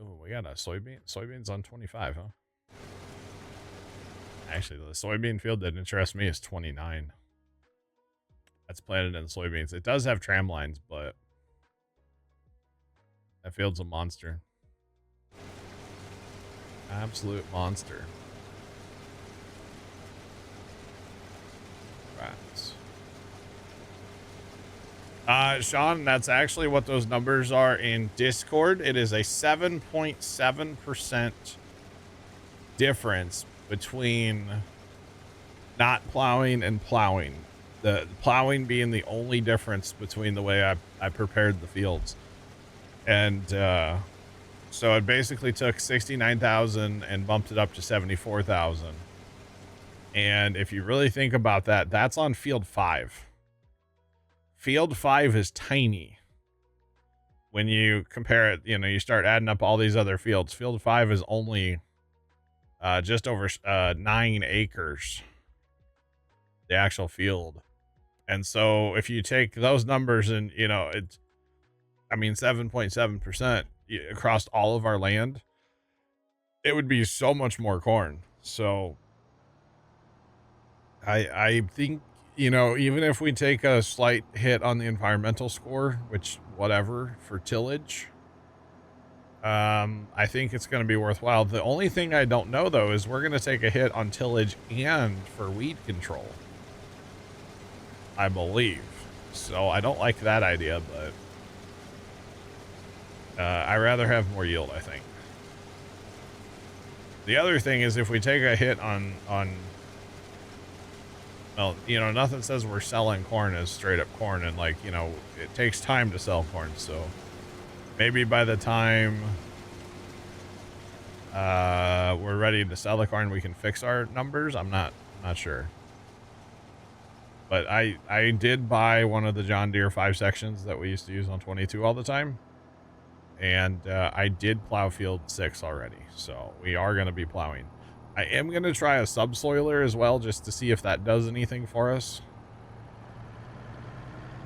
Oh, we got a soybean. Soybeans on 25, huh? Actually, the soybean field that interests me is 29. That's planted in soybeans. It does have tram lines, but that field's a monster. Absolute monster. Right. Sean, that's actually what those numbers are in Discord. It is a 7.7% difference between not plowing and plowing. The plowing being the only difference between the way I prepared the fields. And so it basically took 69,000 and bumped it up to 74,000. And if you really think about that, that's on field 5. Field 5 is tiny. When you compare it, you start adding up all these other fields. Field 5 is only just over 9 acres, the actual field. And so if you take those numbers and, it's, 7.7% across all of our land, it would be so much more corn. So I think, even if we take a slight hit on the environmental score, which whatever for tillage, I think it's going to be worthwhile. The only thing I don't know though is we're going to take a hit on tillage and for weed control, I believe. So I don't like that idea, but I rather have more yield, I think. The other thing is if we take a hit on well, nothing says we're selling corn as straight up corn, and it takes time to sell corn. So maybe by the time we're ready to sell the corn, we can fix our numbers. I'm not sure. But I did buy one of the John Deere 5 sections that we used to use on 22 all the time. And I did plow field 6 already. So we are going to be plowing. I am going to try a subsoiler as well, just to see if that does anything for us.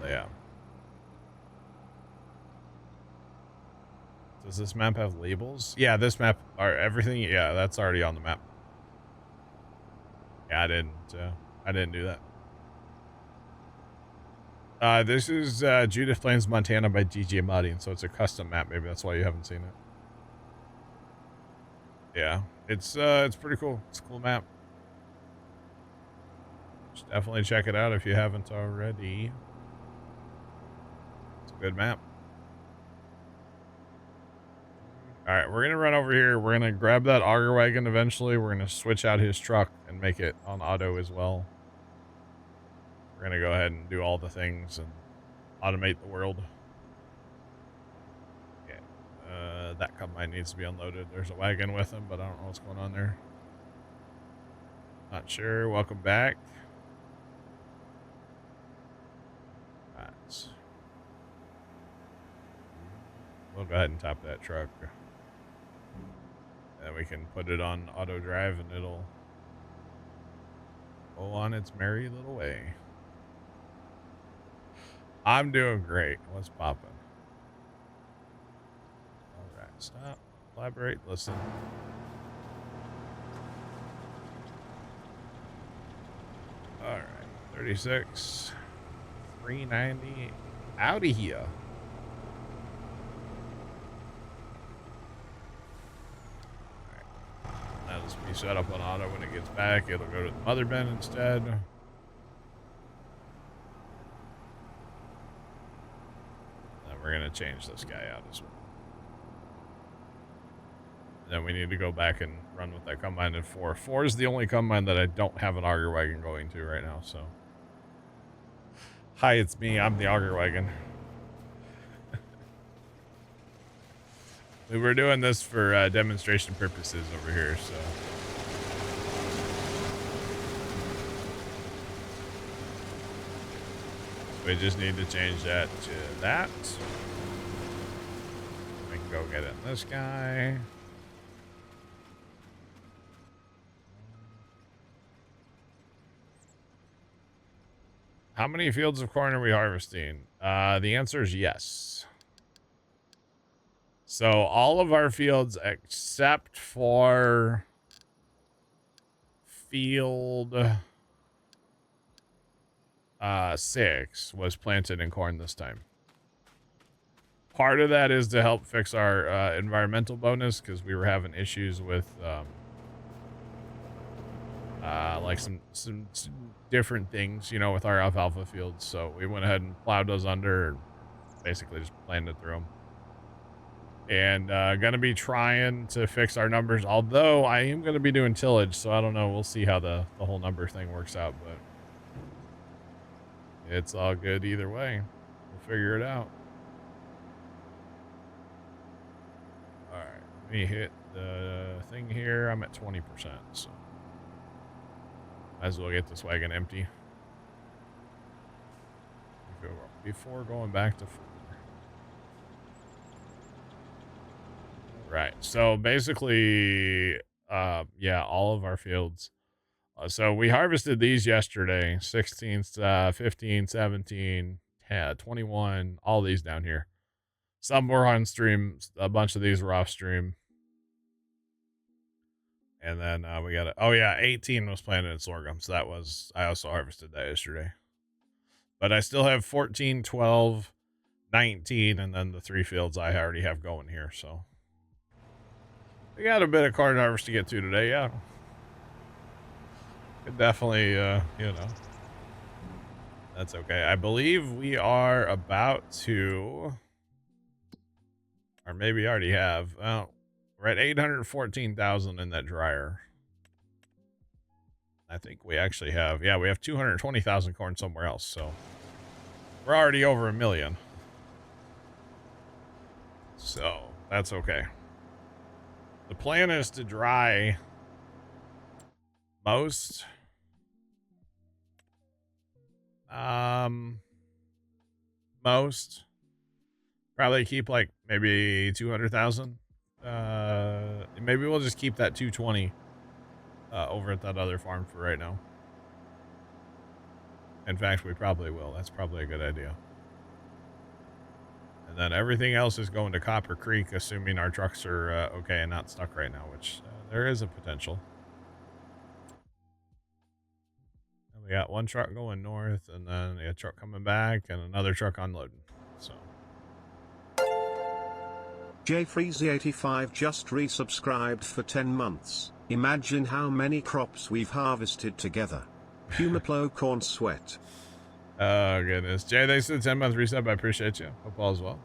But yeah. Does this map have labels? Yeah, this map, everything, yeah, that's already on the map. Yeah, I didn't do that. This is Judith Plains, Montana by DJ Modding, so it's a custom map. Maybe that's why you haven't seen it. Yeah, it's pretty cool. It's a cool map. Just definitely check it out if you haven't already. It's a good map. All right, we're going to run over here. We're going to grab that auger wagon eventually. We're going to switch out his truck and make it on auto as well. We're going to go ahead and do all the things and automate the world. Okay. That combine needs to be unloaded. There's a wagon with him, but I don't know what's going on there. Not sure. Welcome back. All right. We'll go ahead and top that truck. And we can put it on auto drive and it'll go on its merry little way. I'm doing great. What's poppin'? All right, stop, elaborate, listen. All right, 36, 390, out of here. That'll just be set up on auto. When it gets back, it'll go to the mother bin instead. Then we're going to change this guy out as well. Then we need to go back and run with that combine at 4. 4 is the only combine that I don't have an auger wagon going to right now, so. Hi, it's me. I'm the auger wagon. We were doing this for demonstration purposes over here, so. We just need to change that to that. We can go get it in this guy. How many fields of corn are we harvesting? The answer is yes. So all of our fields except for field 6 was planted in corn this time. Part of that is to help fix our environmental bonus because we were having issues with like some different things, you know, with our alfalfa fields. So we went ahead and plowed those under and basically just planted through them. And gonna be trying to fix our numbers, although I am gonna be doing tillage, so I don't know. We'll see how the whole number thing works out, but It's all good either way. We'll figure it out. All right, let me hit the thing here. I'm at 20%, so might as well get this wagon empty before going back to 4. Right. So basically, yeah, all of our fields. So we harvested these yesterday, 16, 15, 17, 10, 21, all these down here. Some were on stream. A bunch of these were off stream. And then we got oh yeah, 18 was planted in sorghum. So that was, I also harvested that yesterday. But I still have 14, 12, 19, and then the 3 fields I already have going here. So we got a bit of corn harvest to get to today, yeah. It definitely, you know, that's okay. I believe we are about to, or maybe already have, well, we're at 814,000 in that dryer. I think we actually have, yeah, we have 220,000 corn somewhere else, so we're already over 1 million. So that's okay. The plan is to dry most, probably keep like maybe 200,000. Maybe we'll just keep that 220 over at that other farm for right now. In fact, we probably will. That's probably a good idea. And then everything else is going to Copper Creek, assuming our trucks are okay and not stuck right now, which there is a potential. And we got 1 truck going north, and then a truck coming back, and another truck unloading. So. JFreezy85 just resubscribed for 10 months. Imagine how many crops we've harvested together. Puma Plow corn sweat. Oh, goodness. Jay, thanks for the 10-month reset. I appreciate you. Hope all is well.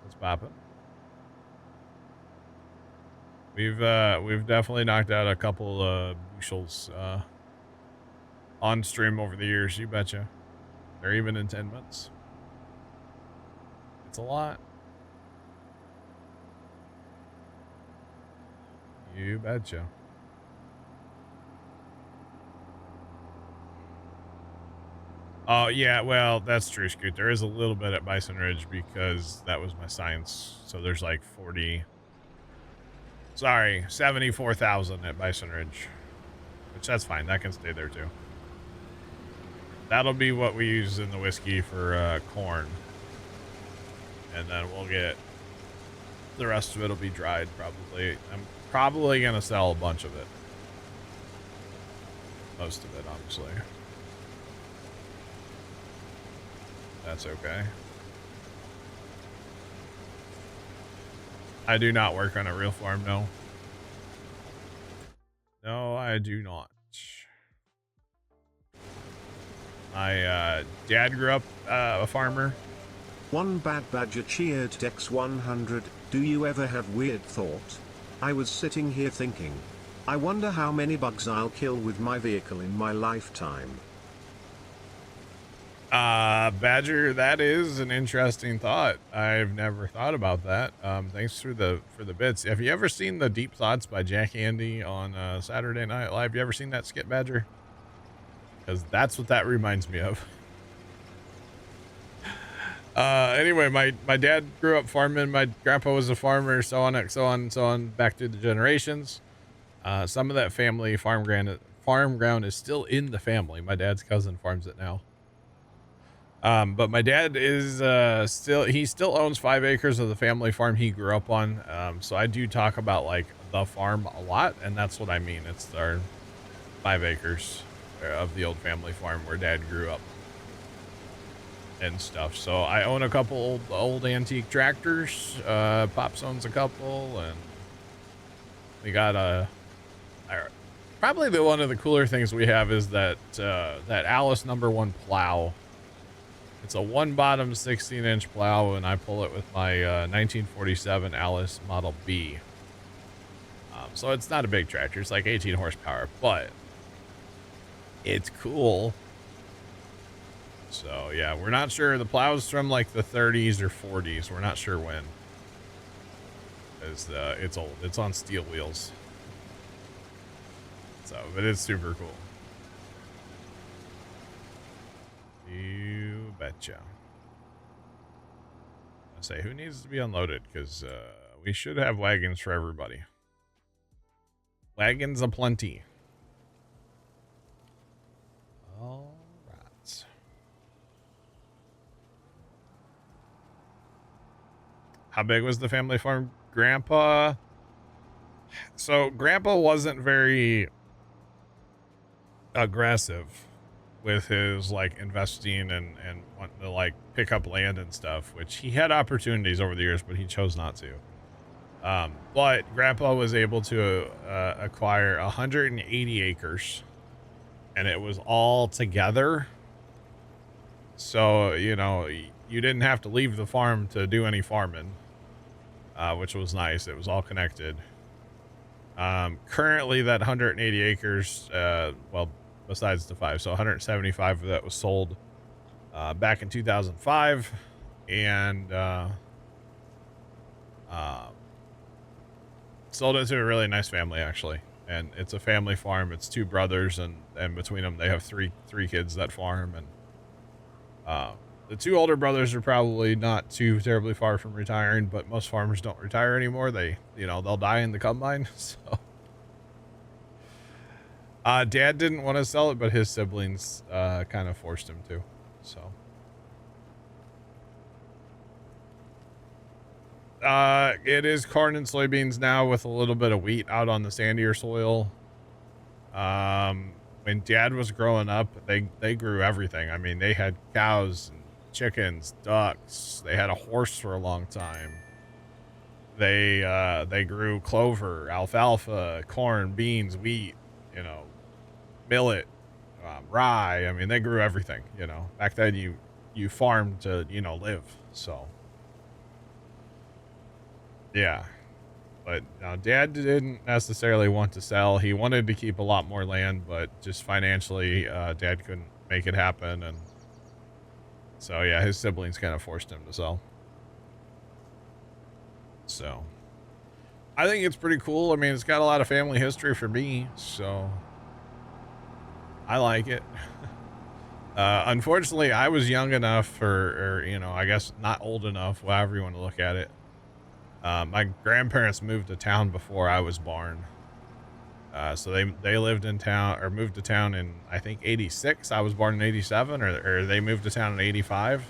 Let's pop it. We've definitely knocked out a couple bushels on stream over the years. You betcha. Or even in 10 months. It's a lot. You betcha. Oh, yeah, well, that's true, Scoot. There is a little bit at Bison Ridge because that was my science. So there's like 74,000 at Bison Ridge. Which that's fine. That can stay there too. That'll be what we use in the whiskey for corn. And then we'll get the rest of it will be dried probably. I'm probably going to sell a bunch of it. Most of it, honestly. That's okay. I do not work on a real farm, no. No, I do not. My dad grew up a farmer. One bad badger cheered Dex 100. Do you ever have weird thought? I was sitting here thinking, I wonder how many bugs I'll kill with my vehicle in my lifetime. Badger, that is an interesting thought. I've never thought about that. Thanks for the bits. Have you ever seen the Deep Thoughts by Jack Andy on Saturday Night Live? You ever seen that skit, Badger? Because that's what that reminds me of. Anyway, my dad grew up farming. My grandpa was a farmer, so on, back through the generations. Some of that family farm ground is still in the family. My dad's cousin farms it now. But my dad is he still owns 5 acres of the family farm he grew up on. So I do talk about like the farm a lot, and that's what I mean. It's our 5 acres of the old family farm where dad grew up and stuff. So I own a couple old antique tractors. Pops owns a couple, and we got probably one of the cooler things we have is that Alice #1 plow. It's a 1-bottom 16-inch plow, and I pull it with my 1947 Alice Model B. So it's not a big tractor. It's like 18 horsepower, but it's cool. So yeah, we're not sure. The Plow's from like the 30s or 40s. We're not sure when. It's old. It's on steel wheels. So, but it's super cool. You betcha. I say, who needs to be unloaded? Because we should have wagons for everybody. Wagons aplenty. All right. How big was the family farm? Grandpa. So Grandpa wasn't very aggressive with his like investing and wanting to like pick up land and stuff, which he had opportunities over the years, but he chose not to. But Grandpa was able to acquire 180 acres, and it was all together. So, you know, you didn't have to leave the farm to do any farming, which was nice. It was all connected. Currently that 180 acres, well, besides the 5, so 175 of that was sold back in 2005, and sold it to a really nice family, actually. And it's a family farm. It's 2 brothers, and between them they have three kids that farm. And the 2 older brothers are probably not too terribly far from retiring, but most farmers don't retire anymore. They, you know, they'll die in the combine. So Dad didn't want to sell it, but his siblings kind of forced him to. So it is corn and soybeans now with a little bit of wheat out on the sandier soil. When Dad was growing up, they grew everything. I mean, they had cows and chickens, ducks. They had a horse for a long time. They grew clover, alfalfa, corn, beans, wheat, you know, millet, rye. I mean, they grew everything, you know. Back then you farmed to, you know, live. So yeah. But Dad didn't necessarily want to sell. He wanted to keep a lot more land, but just financially, Dad couldn't make it happen. And so, yeah, his siblings kind of forced him to sell. So I think it's pretty cool. I mean, it's got a lot of family history for me, so I like it. Unfortunately, I was young enough, or, you know, I guess not old enough, however you want to look at it. My grandparents moved to town before I was born. So they lived in town, or moved to town in, I think, 86. I was born in 87, or they moved to town in 85.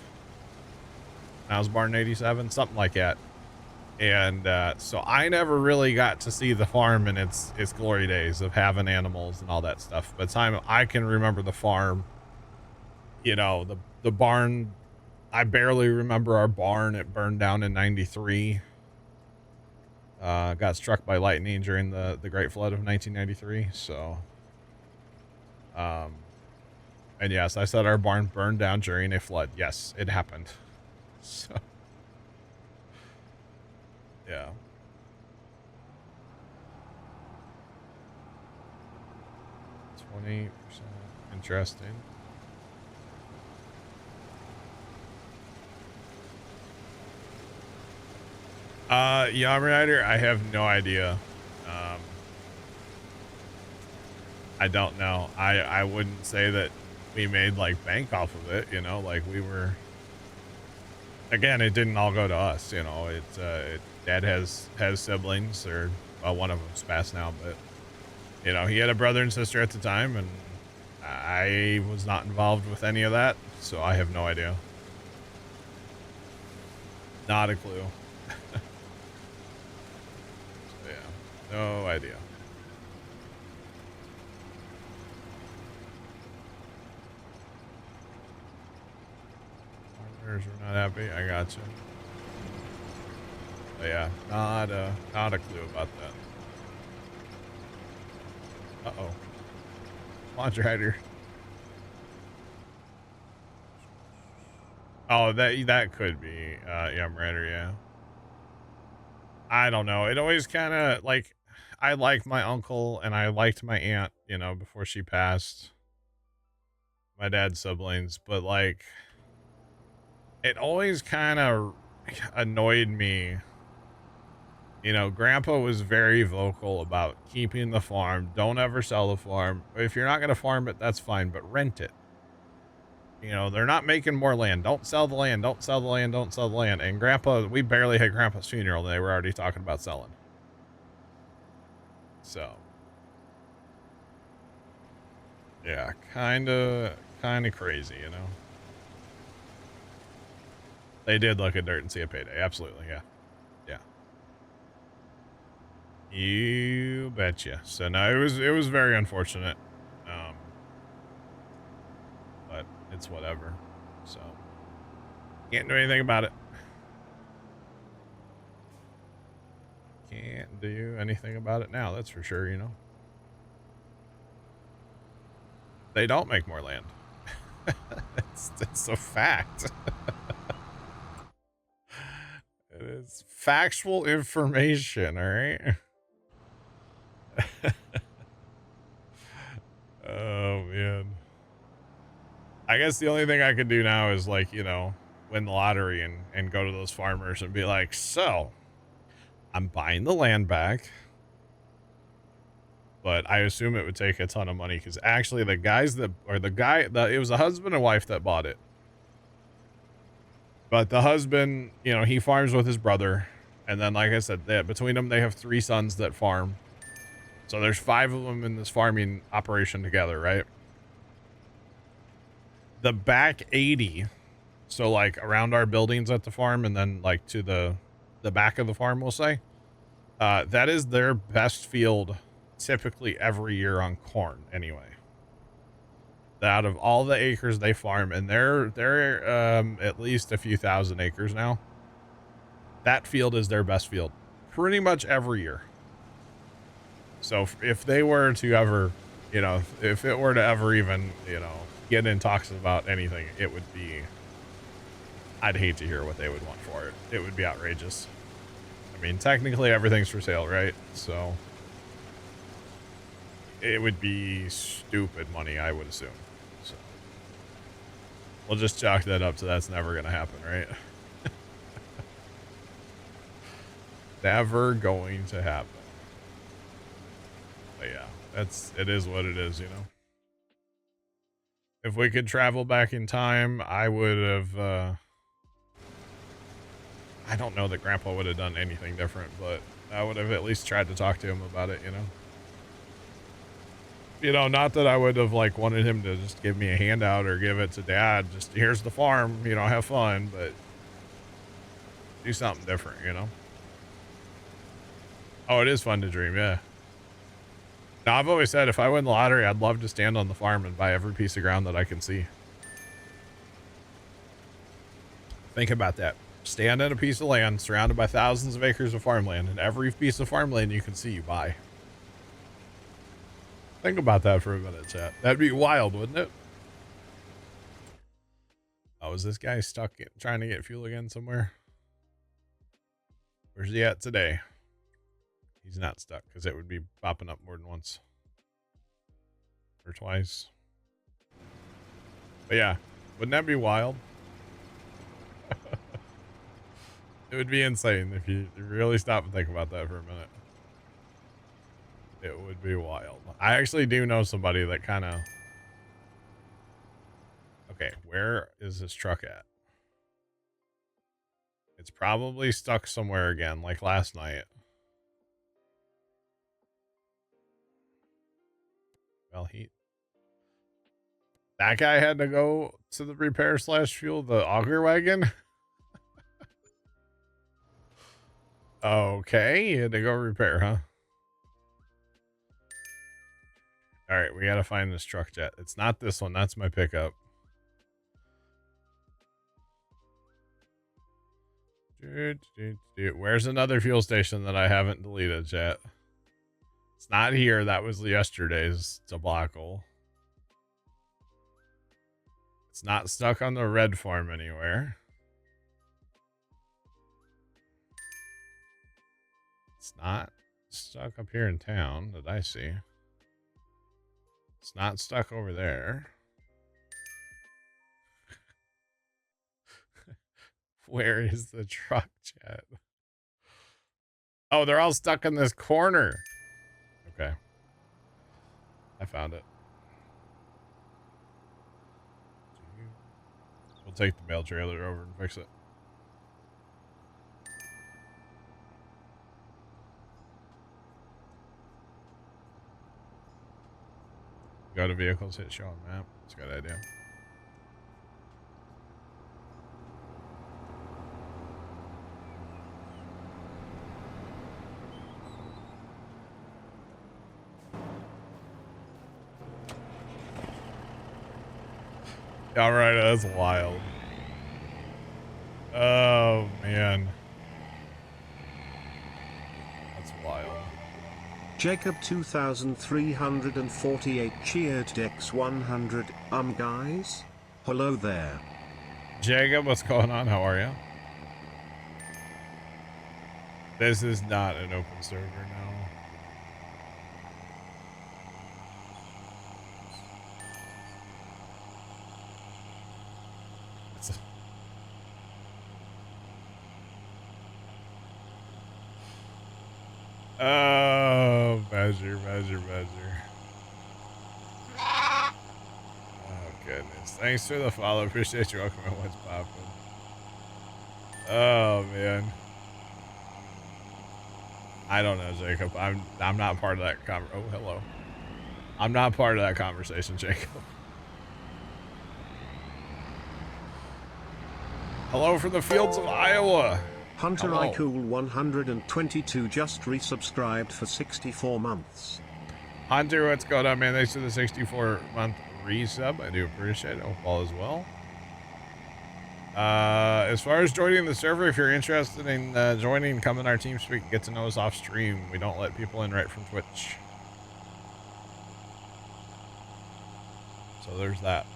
I was born in 87, something like that. And so I never really got to see the farm in its glory days of having animals and all that stuff. By the time I can remember the farm, you know, the barn, I barely remember our barn. It burned down in 93. Got struck by lightning during the Great Flood of 1993. So, and yes, I said our barn burned down during a flood. Yes, it happened. So, yeah. %. Interesting. Yam Rider, I have no idea. I don't know. I wouldn't say that we made like bank off of it, you know, like we were, again, it didn't all go to us, you know. Dad has siblings, or well, one of them's passed now, but you know, he had a brother and sister at the time, and I was not involved with any of that, so I have no idea. Not a clue. So, yeah, no idea. We're not happy. I got you. But yeah, not a clue about that. Uh-oh. Launcher hider. Oh, that could be yeah, Rider, yeah. I don't know. It always kind of like, I liked my uncle and I liked my aunt, you know, before she passed. my dad's siblings, but like it always kind of annoyed me. You know, Grandpa was very vocal about keeping the farm. Don't ever sell the farm. If you're not going to farm it, that's fine, but rent it. You know, they're not making more land. Don't sell the land. Don't sell the land. Don't sell the land. And Grandpa, we barely had Grandpa's funeral. And they were already talking about selling. So, yeah, kind of crazy, you know. They did look at dirt and see a payday. Absolutely, yeah. Yeah. You betcha. So no, it was very unfortunate. But it's whatever. So can't do anything about it. Can't do anything about it now, that's for sure, you know. They don't make more land. it's a fact. It is factual information, all right? Oh, man. I guess the only thing I could do now is, like, you know, win the lottery and go to those farmers and be like, so, I'm buying the land back. But I assume it would take a ton of money because actually the guys that, or it was a husband and wife that bought it. But the husband, you know, he farms with his brother. And then, like I said, between them, they have 3 sons that farm. So there's 5 of them in this farming operation together, right? The back 80, so like around our buildings at the farm and then like to the back of the farm, we'll say, that is their best field typically every year on corn anyway. Out of all the acres they farm, and they're at least a few thousand acres now, that field is their best field pretty much every year. So if they were to ever, you know, if it were to ever even, you know, get in talks about anything, it would be, I'd hate to hear what they would want for it. It would be outrageous. I mean, technically everything's for sale, right? So it would be stupid money, I would assume. So we'll just chalk that up to that's never going to happen, right? Never going to happen. But yeah, it is what it is, you know. If we could travel back in time, I would have, I don't know that Grandpa would have done anything different, but I would have at least tried to talk to him about it, you know. You know, not that I would have like wanted him to just give me a handout or give it to Dad, just here's the farm, you know, have fun, but do something different, you know. Oh, it is fun to dream, yeah. Now, I've always said if I win the lottery, I'd love to stand on the farm and buy every piece of ground that I can see. Think about that. Stand on a piece of land surrounded by thousands of acres of farmland, and every piece of farmland you can see, you buy. Think about that for a minute, chat. That'd be wild, wouldn't it? Oh, is this guy stuck trying to get fuel again somewhere? Where's he at today? He's not stuck because it would be popping up more than once or twice. But yeah, wouldn't that be wild? It would be insane if you really stop and think about that for a minute. It would be wild. I actually do know somebody that kind of... Okay, where is this truck at? It's probably stuck somewhere again, like last night. Well, that guy had to go to the repair / fuel the auger wagon. Okay, he had to go repair, huh? All right, we gotta find this truck jet. It's not this one. That's my pickup. Where's another fuel station that I haven't deleted, chat? It's not here. That was yesterday's debacle. It's not stuck on the red farm anywhere. It's not stuck up here in town that I see. It's not stuck over there. Where is the truck, chat? Oh, they're all stuck in this corner. Okay. I found it. We'll take the mail trailer over and fix it. Go to vehicles, hit show on map. That's a good idea. All right, that's wild. Oh man, that's wild. Jacob 2348 cheered Dex 100. Guys? Hello there. Jacob, what's going on? How are you? This is not an open server now. Oh, Badger. Oh, goodness. Thanks for the follow. Appreciate you. Welcome to What's Poppin'. Oh, man. I don't know, Jacob. I'm not part of that oh, hello. I'm not part of that conversation, Jacob. Hello from the fields of Iowa. Hunter Hello. iCool 122 just resubscribed for 64 months. Hunter, what's going on, man? Thanks for the 64-month resub. I do appreciate it. Hope all is well. As far as joining the server, if you're interested in joining, come in our team speak, get to know us off stream. We don't let people in right from Twitch. So there's that.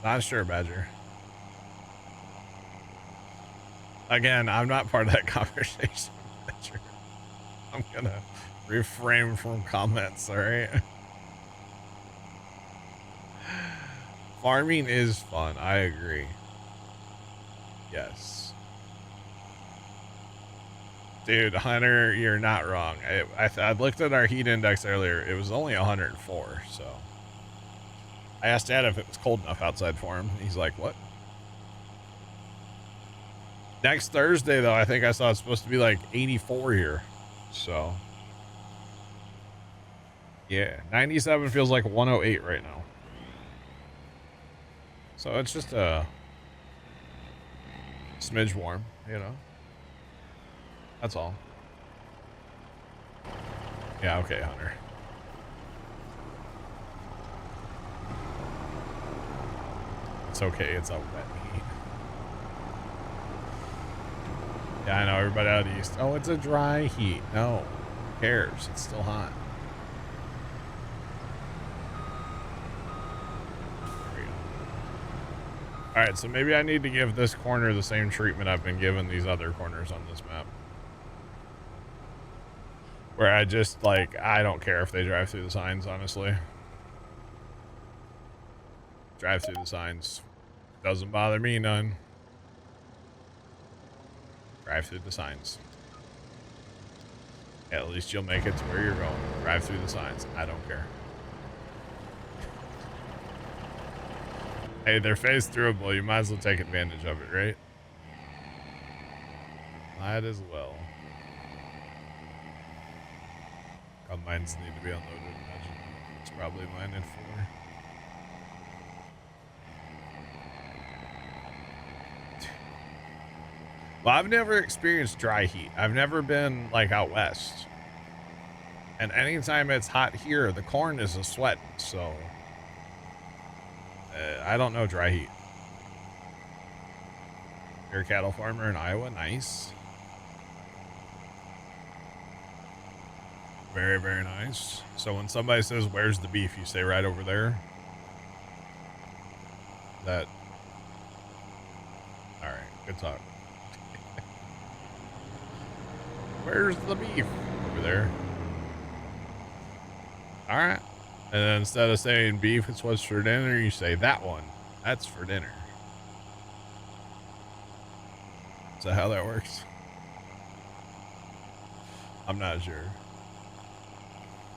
Not sure, Badger. Again, I'm not part of that conversation, Badger. I'm gonna refrain from comments, alright? Farming is fun, I agree. Yes. Dude, Hunter, you're not wrong. I looked at our heat index earlier. It was only 104, so... I asked Dad if it was cold enough outside for him. He's like, what? Next Thursday, though, I think I saw it's supposed to be like 84 here. So, yeah, 97 feels like 108 right now. So it's just a smidge warm, you know? That's all. Yeah, okay, Hunter. It's okay, it's a wet heat. Yeah, I know, everybody out east. Oh, it's a dry heat. No, who cares? It's still hot. There we go. Alright, so maybe I need to give this corner the same treatment I've been giving these other corners on this map. Where I just, like, I don't care if they drive through the signs, honestly. Drive through the signs. Doesn't bother me none. Drive through the signs. Yeah, at least you'll make it to where you're going. Drive through the signs. I don't care. Hey, they're phase throughable. You might as well take advantage of it, right? Might as well. Mines need to be unloaded. Imagine. It's probably mine in 4. Well, I've never experienced dry heat. I've never been like out west. And anytime it's hot here, the corn is a sweat. So I don't know dry heat. You're a cattle farmer in Iowa. Nice. Very, very nice. So when somebody says, where's the beef? You say right over there. That. All right. Good talk. Where's the beef? Over there. All right. And then instead of saying beef, it's what's for dinner, you say that one. That's for dinner. Is that how that works? I'm not sure.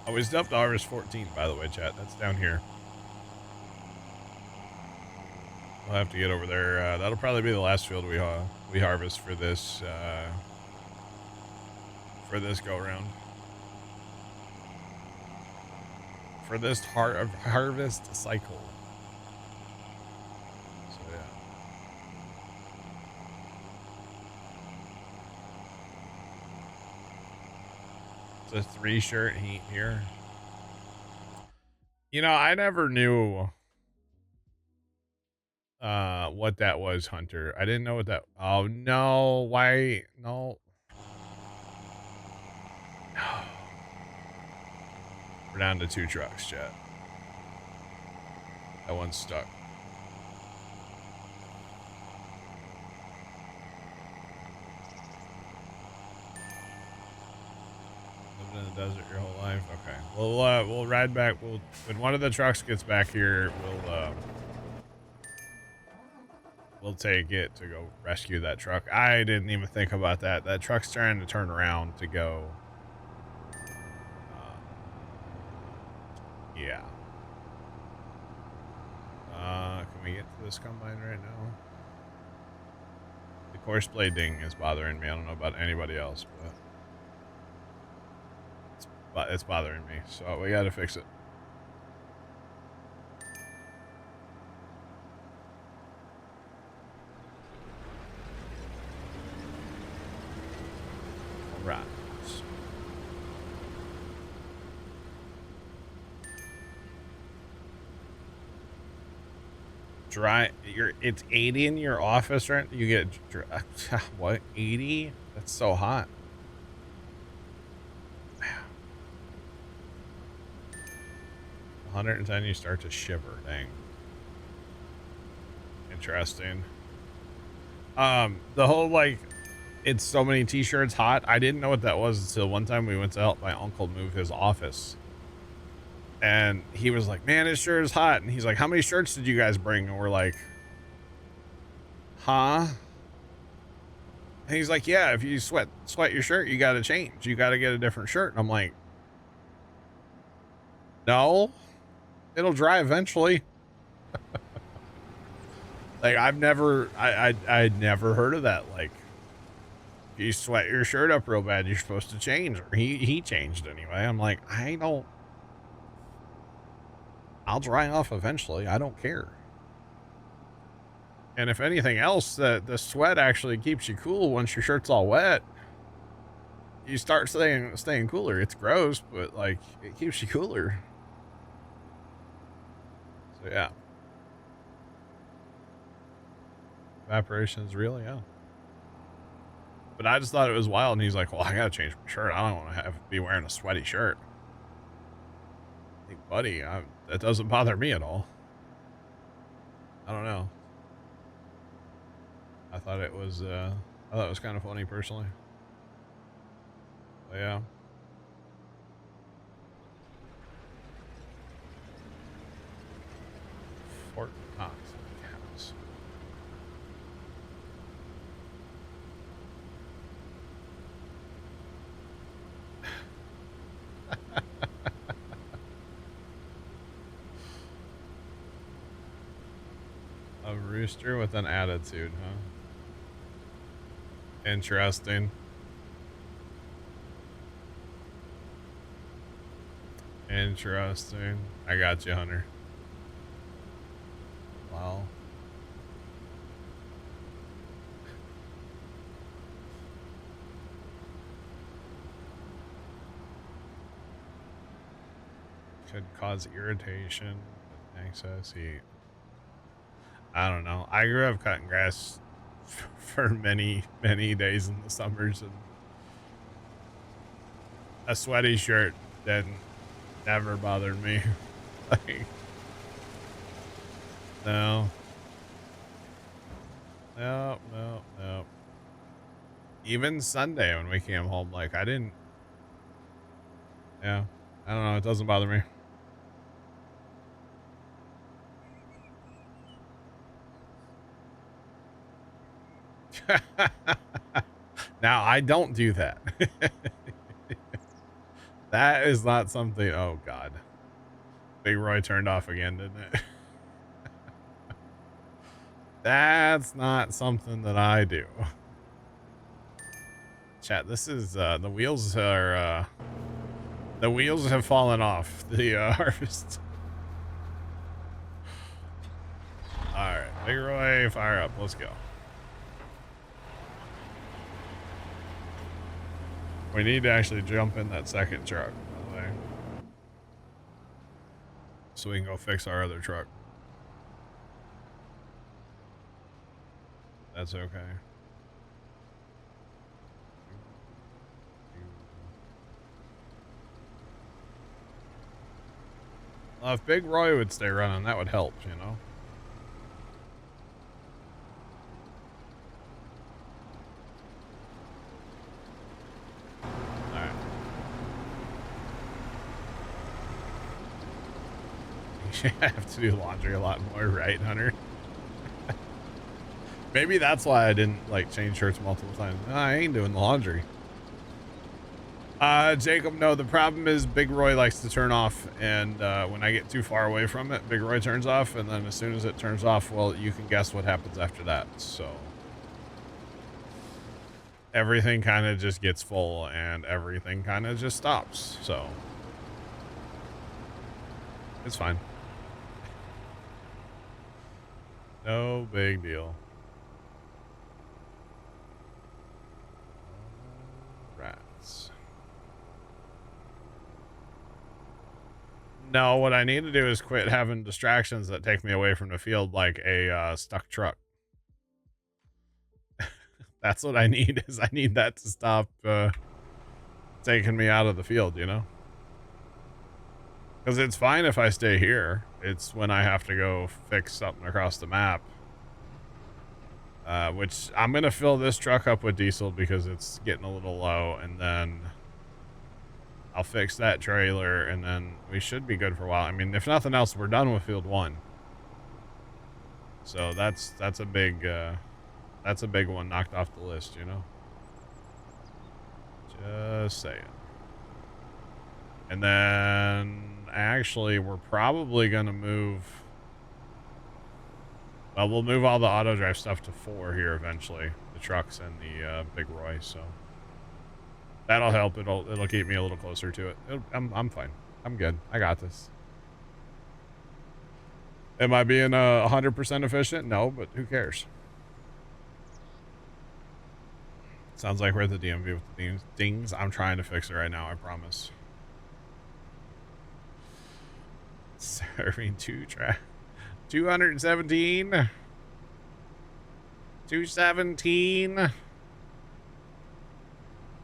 Oh, we stuffed harvest 14, by the way, chat. That's down here. We'll have to get over there. That'll probably be the last field we harvest for this go round. For this harvest cycle. So yeah. It's a 3-shirt heat here. You know, I never knew what that was, Hunter. I didn't know what that. Oh no, why? No. We're down to 2 trucks, chat. That one's stuck. Living in the desert your whole life. Okay. We'll ride back. When one of the trucks gets back here, we'll take it to go rescue that truck. I didn't even think about that. That truck's trying to turn around to go. Yeah. Can we get to this combine right now? The course play ding is bothering me. I don't know about anybody else, but it's bothering me. So we got to fix it. All right. It's 80 in your office, right? You get what? 80? That's so hot. 110, you start to shiver. Dang. Interesting. The whole like, it's so many t-shirts hot. I didn't know what that was until one time we went to help my uncle move his office. And he was like, man, it sure is hot. And he's like, how many shirts did you guys bring? And we're like, huh? And he's like, yeah, if you sweat your shirt, you got to change. You got to get a different shirt. And I'm like, no, it'll dry eventually. Like I'd never heard of that. Like if you sweat your shirt up real bad, you're supposed to change. Or he changed anyway. I'm like, I'll dry off eventually. I don't care. And if anything else, the sweat actually keeps you cool once your shirt's all wet. You start staying cooler. It's gross, but like it keeps you cooler. So yeah. Evaporation is real, yeah. But I just thought it was wild, and he's like, well, I gotta change my shirt. I don't want to be wearing a sweaty shirt. Hey, buddy, that doesn't bother me at all. I don't know. I thought it was kind of funny personally. But yeah. Fort Knox cows. A rooster with an attitude, huh? Interesting. Interesting. I got you, Hunter. Wow. Could cause irritation with excess heat. I don't know. I grew up cutting grass for many, many days in the summers, and a sweaty shirt didn't never bothered me. Like, no. No. Even Sunday when we came home, like I didn't. Yeah, I don't know. It doesn't bother me. Now I don't do that. That is not something. Oh God, Big Roy turned off again, didn't it? That's not something that I do. Chat, this is the wheels are the wheels have fallen off the harvest. All right, Big Roy, fire up. Let's go. We need to actually jump in that second truck, by the way, so we can go fix our other truck. That's okay. Well, if Big Roy would stay running, that would help, you know? Alright. You have to do laundry a lot more, right, Hunter? Maybe that's why I didn't, like, change shirts multiple times. No, I ain't doing the laundry. Jacob, no, the problem is Big Roy likes to turn off, and when I get too far away from it, Big Roy turns off, and then as soon as it turns off, well, you can guess what happens after that, so. Everything kind of just gets full, and everything kind of just stops, so. It's fine. No big deal. Rats. No, what I need to do is quit having distractions that take me away from the field, like a stuck truck. That's what I need, is I need that to stop taking me out of the field, you know? Because it's fine if I stay here. It's when I have to go fix something across the map. Which I'm going to fill this truck up with diesel because it's getting a little low, and then I'll fix that trailer, and then we should be good for a while. I mean, if nothing else, we're done with field 1. So that's a big one knocked off the list, you know? Just saying. And then actually we're probably going to move. Well, we'll move all the auto drive stuff to 4 here eventually, the trucks and the Big Roy. So that'll help. It'll keep me a little closer to it. I'm fine. I'm good. I got this. Am I being 100% efficient? No, but who cares? Sounds like we're at the DMV with the dings. I'm trying to fix it right now. I promise. Serving 217. 217.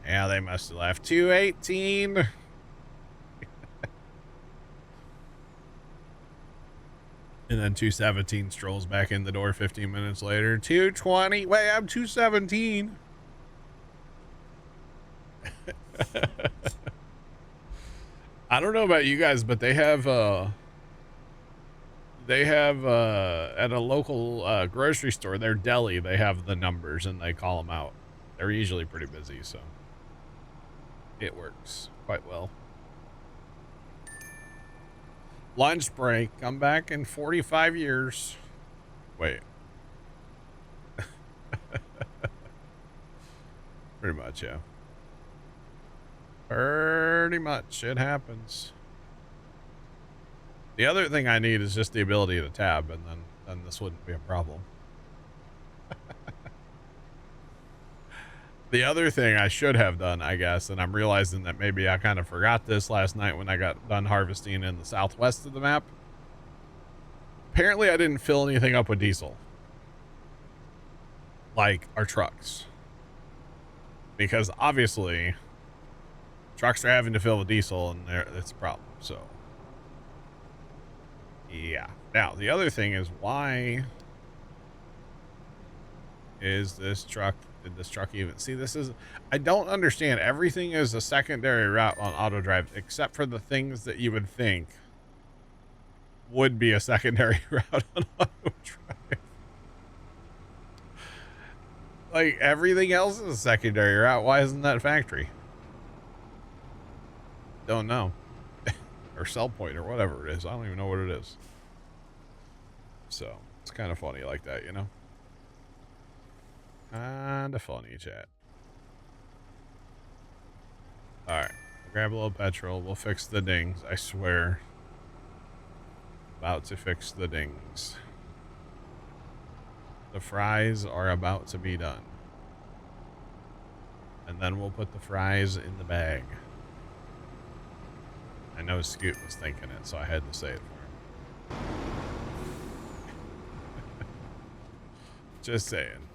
Yeah, they must have left. 218. And then 217 strolls back in the door 15 minutes later. 220. Wait, I'm 217. I don't know about you guys, but they have at a local grocery store, their deli, they have the numbers and they call them out. They're usually pretty busy, so it works quite well. Lunch break. Come back in 45 years. Wait. Pretty much, yeah. Pretty much. It happens. The other thing I need is just the ability to tab, and then this wouldn't be a problem. The other thing I should have done, I guess, and I'm realizing that maybe I kind of forgot this last night when I got done harvesting in the southwest of the map. Apparently I didn't fill anything up with diesel. Like our trucks. Because obviously trucks are having to fill with diesel, and it's a problem, so. Yeah. Now, the other thing is, why is this truck Did this truck even see? This is, I don't understand. Everything is a secondary route on auto drive, except for the things that you would think would be a secondary route on auto drive. Like, everything else is a secondary route. Why isn't that factory? Don't know. Or sell point or whatever it is. I don't even know what it is. So, it's kind of funny like that, you know? Kind of funny, chat. Alright. Grab a little petrol. We'll fix the dings. I swear. About to fix the dings. The fries are about to be done. And then we'll put the fries in the bag. I know Scoot was thinking it, so I had to say it for him. Just saying.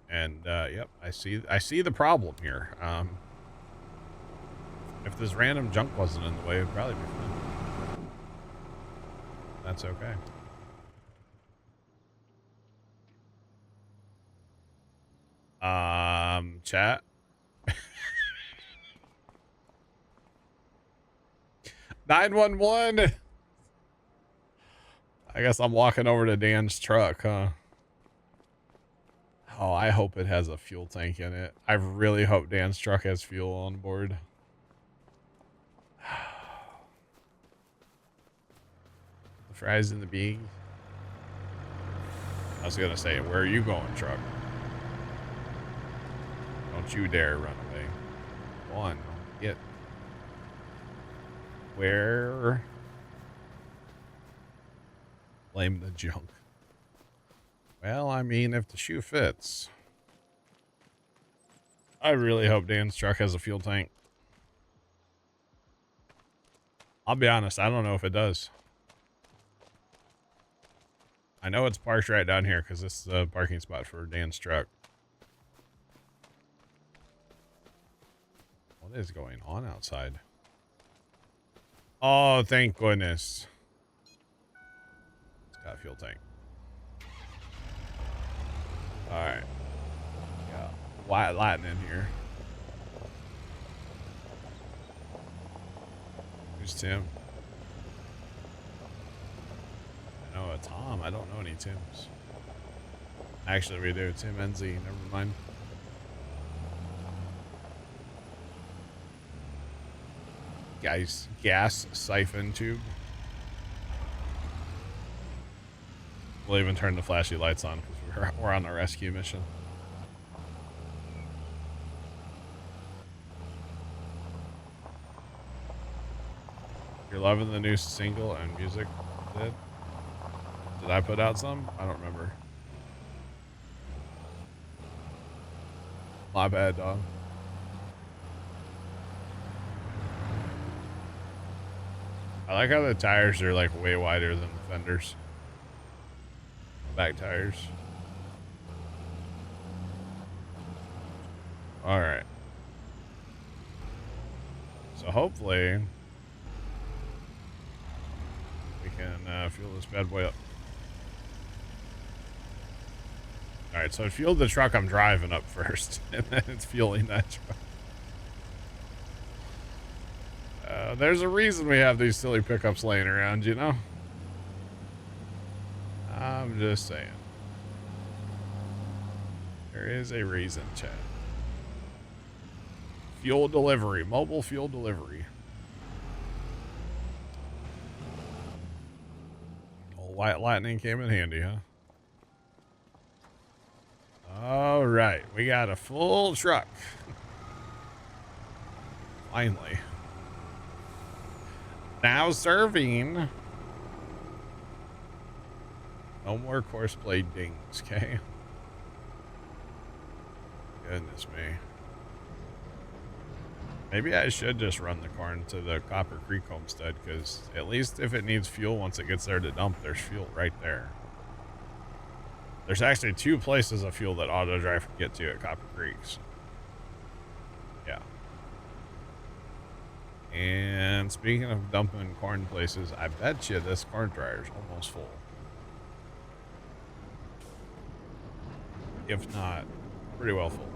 And yep, I see the problem here. If this random junk wasn't in the way, it'd probably be fine. That's okay. Chat. 911. I guess I'm walking over to Dan's truck, huh? Oh, I hope it has a fuel tank in it. I really hope Dan's truck has fuel on board. The fries in the bag. I was gonna say, where are you going, truck? Don't you dare run away. Go on, get. Where? Blame the junk. Well, I mean, if the shoe fits. I really hope Dan's truck has a fuel tank. I'll be honest, I don't know if it does. I know it's parked right down here because this is a parking spot for Dan's truck. What is going on outside? Oh, thank goodness. It's got a fuel tank. Alright. Got white lightning in here. Who's Tim? I know a Tom. I don't know any Tims. Actually, we do. Tim NZ. Never mind. Guys, gas siphon tube. We'll even turn the flashy lights on because we're on a rescue mission. You're loving the new single and music. Did I put out some? I don't remember. My bad, dog. I like how the tires are like way wider than the fenders. Back tires. All right. So hopefully we can fuel this bad boy up. All right, so it fueled the truck I'm driving up first, and then it's fueling that truck. There's a reason we have these silly pickups laying around, you know? I'm just saying. There is a reason, chat. Fuel delivery. Mobile fuel delivery. Old white lightning came in handy, huh? All right. We got a full truck. Finally. Now serving. No more course blade dings, okay? Goodness me. Maybe I should just run the corn to the Copper Creek homestead, because at least if it needs fuel once it gets there to dump, there's fuel right there. There's actually 2 places of fuel that auto drive can get to at Copper Creeks. Yeah. And speaking of dumping corn places, I bet you this corn dryer's almost full. if not pretty well full.